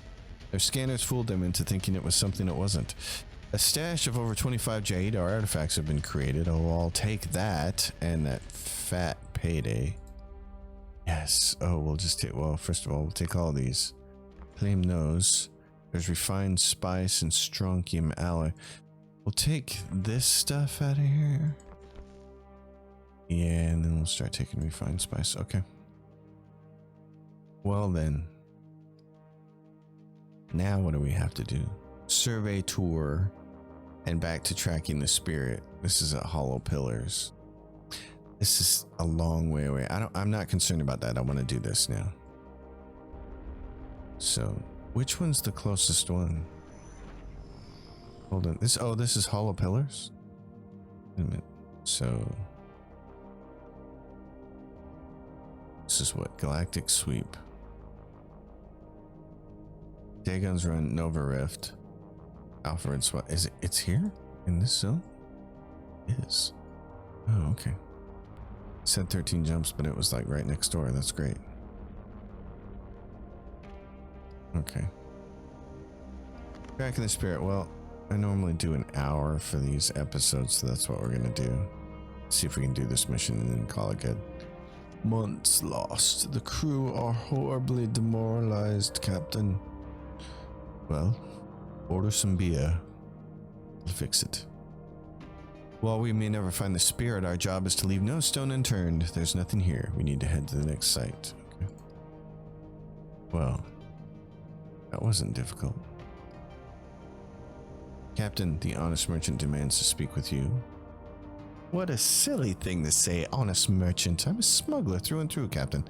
Their scanners fooled them into thinking it was something it wasn't. A stash of over 25 Jaeda artifacts have been created. Oh, I'll take that and that fat payday. Yes. Oh, we'll just take, well, first of all, we'll take all these. Claim those. There's refined spice and strontium alloy. We'll take this stuff out of here. Yeah, and then we'll start taking refined spice. Okay. Well then. Now what do we have to do? Survey tour and back to tracking the spirit. This is at Hollow Pillars. This is a long way away. I'm not concerned about that. I want to do this now. So, which one's the closest one? Hold on. This is Hollow Pillars? Wait a minute. So, This is what? Galactic Sweep. Dagon's Run, Nova Rift. Alpha Swat. Is it? It's here? In this zone? It is. Oh, okay. Said 13 jumps, but it was like right next door. That's great. Okay. Back in the Spirit. Well, I normally do an hour for these episodes, so that's what we're gonna do. See if we can do this mission and then call it good. Months lost. The crew are horribly demoralized, Captain. Well, order some beer. We'll fix it. While we may never find the Spirit, our job is to leave no stone unturned. There's nothing here. We need to head to the next site. Okay. Well, that wasn't difficult. Captain, the honest merchant demands to speak with you. What a silly thing to say, honest merchant. I'm a smuggler through and through, Captain.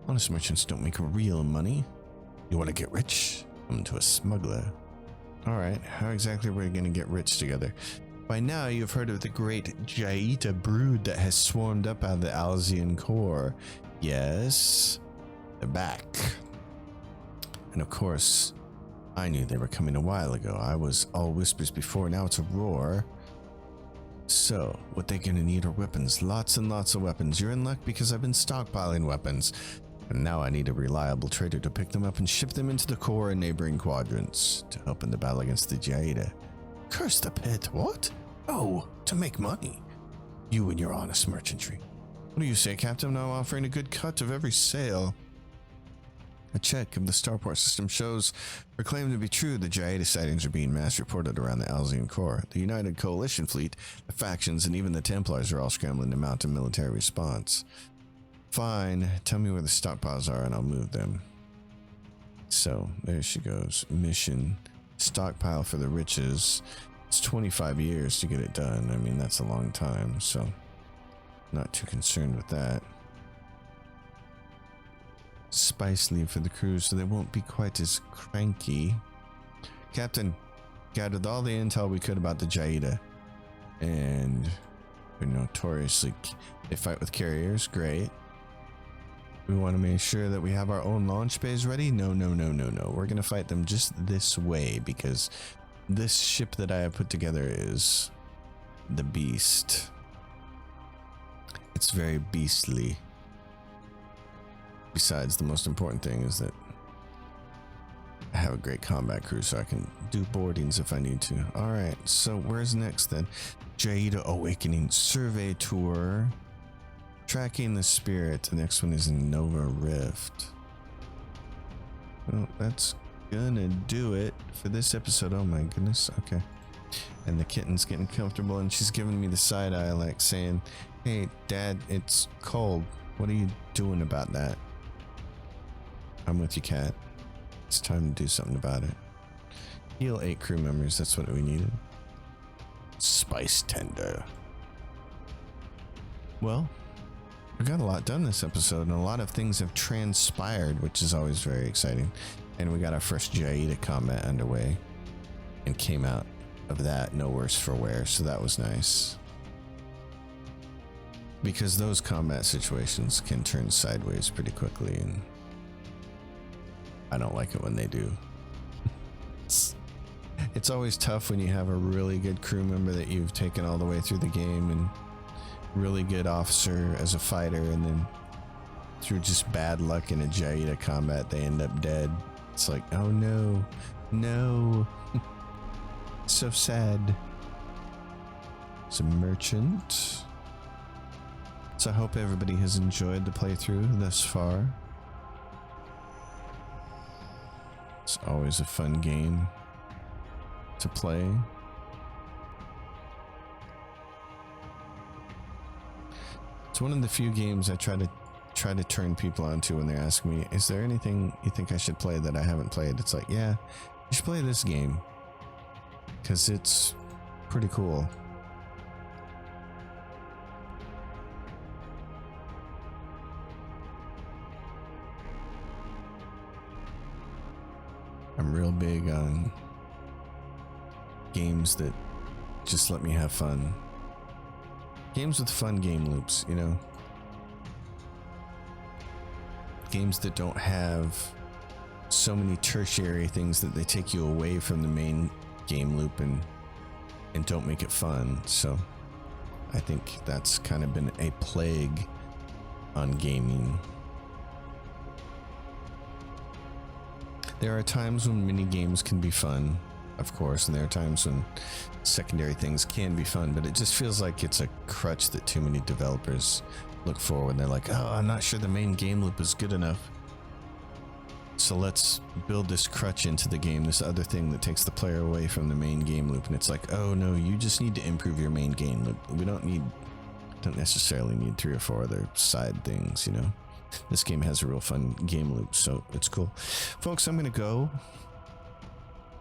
Honest merchants don't make real money. You want to get rich? Come to a smuggler. Alright, how exactly are we going to get rich together? By now, you've heard of the great Jaita brood that has swarmed up out of the Alzian core. Yes, they're back. And of course, I knew they were coming a while ago. I was all whispers before, now it's a roar. So, what they're gonna need are weapons. Lots and lots of weapons. You're in luck because I've been stockpiling weapons. And now I need a reliable trader to pick them up and ship them into the core and neighboring quadrants to help in the battle against the Jaita. Curse the pit, what? Oh, to make money. You and your honest merchantry. What do you say, Captain? I'm offering a good cut of every sale. A check of the starport system shows, proclaimed to be true, the Jaita sightings are being mass reported around the Alzian core. The United Coalition fleet, the factions, and even the Templars are all scrambling to mount a military response. Fine, tell me where the stockpiles are and I'll move them. So, there she goes. Mission. Stockpile for the riches. It's 25 years to get it done. I mean, that's a long time, so not too concerned with that. Spice leave for the crew so they won't be quite as cranky. Captain, gathered all the intel we could about the Jaita. And they're notoriously... They fight with carriers, great. We want to make sure that we have our own launch bays ready? No. We're going to fight them just this way because this ship that I have put together is the beast. It's very beastly. Besides, the most important thing is that I have a great combat crew so I can do boardings if I need to. Alright, so where's next then? Jaita Awakening Survey Tour. Tracking the Spirit. The next one is Nova Rift. Well, that's gonna do it for this episode. Oh my goodness. Okay. And the kitten's getting comfortable and she's giving me the side eye like saying, hey, Dad, it's cold. What are you doing about that? I'm with you, cat. It's time to do something about it. Heal 8 crew members. That's what we needed. Spice tender. Well, we got a lot done this episode, and a lot of things have transpired, which is always very exciting. And we got our first Jaita combat underway, and came out of that no worse for wear, so that was nice. Because those combat situations can turn sideways pretty quickly, and I don't like it when they do. It's always tough when you have a really good crew member that you've taken all the way through the game and really good officer as a fighter, and then through just bad luck in a Jaita combat they end up dead. It's like, oh no. So sad. It's a merchant. So I hope everybody has enjoyed the playthrough thus far. It's always a fun game to play. It's one of the few games I try to turn people onto when they ask me, is there anything you think I should play that I haven't played? It's like, yeah, you should play this game because it's pretty cool. I'm real big on games that just let me have fun. Games with fun game loops, you know? games that don't have so many tertiary things that they take you away from the main game loop and don't make it fun. So I think that's kind of been a plague on gaming. There are times when mini games can be fun, of course, and there are times when secondary things can be fun, but it just feels like it's a crutch that too many developers look for when they're like, oh, I'm not sure the main game loop is good enough, so let's build this crutch into the game, this other thing that takes the player away from the main game loop. And it's like, oh no, you just need to improve your main game loop. We don't necessarily need 3 or 4 other side things, you know. This game has a real fun game loop, so it's cool. Folks, I'm gonna go.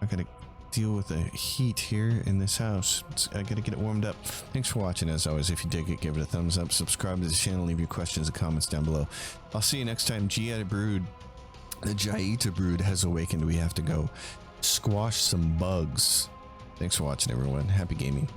I gotta deal with the heat here in this house. I gotta get it warmed up. Thanks for watching. As always, if you dig it, give it a thumbs up, subscribe to the channel, leave your questions and comments down below. I'll see you next time. Giada Brood, the Jaita Brood has awakened. We have to go squash some bugs. Thanks for watching, everyone. Happy gaming.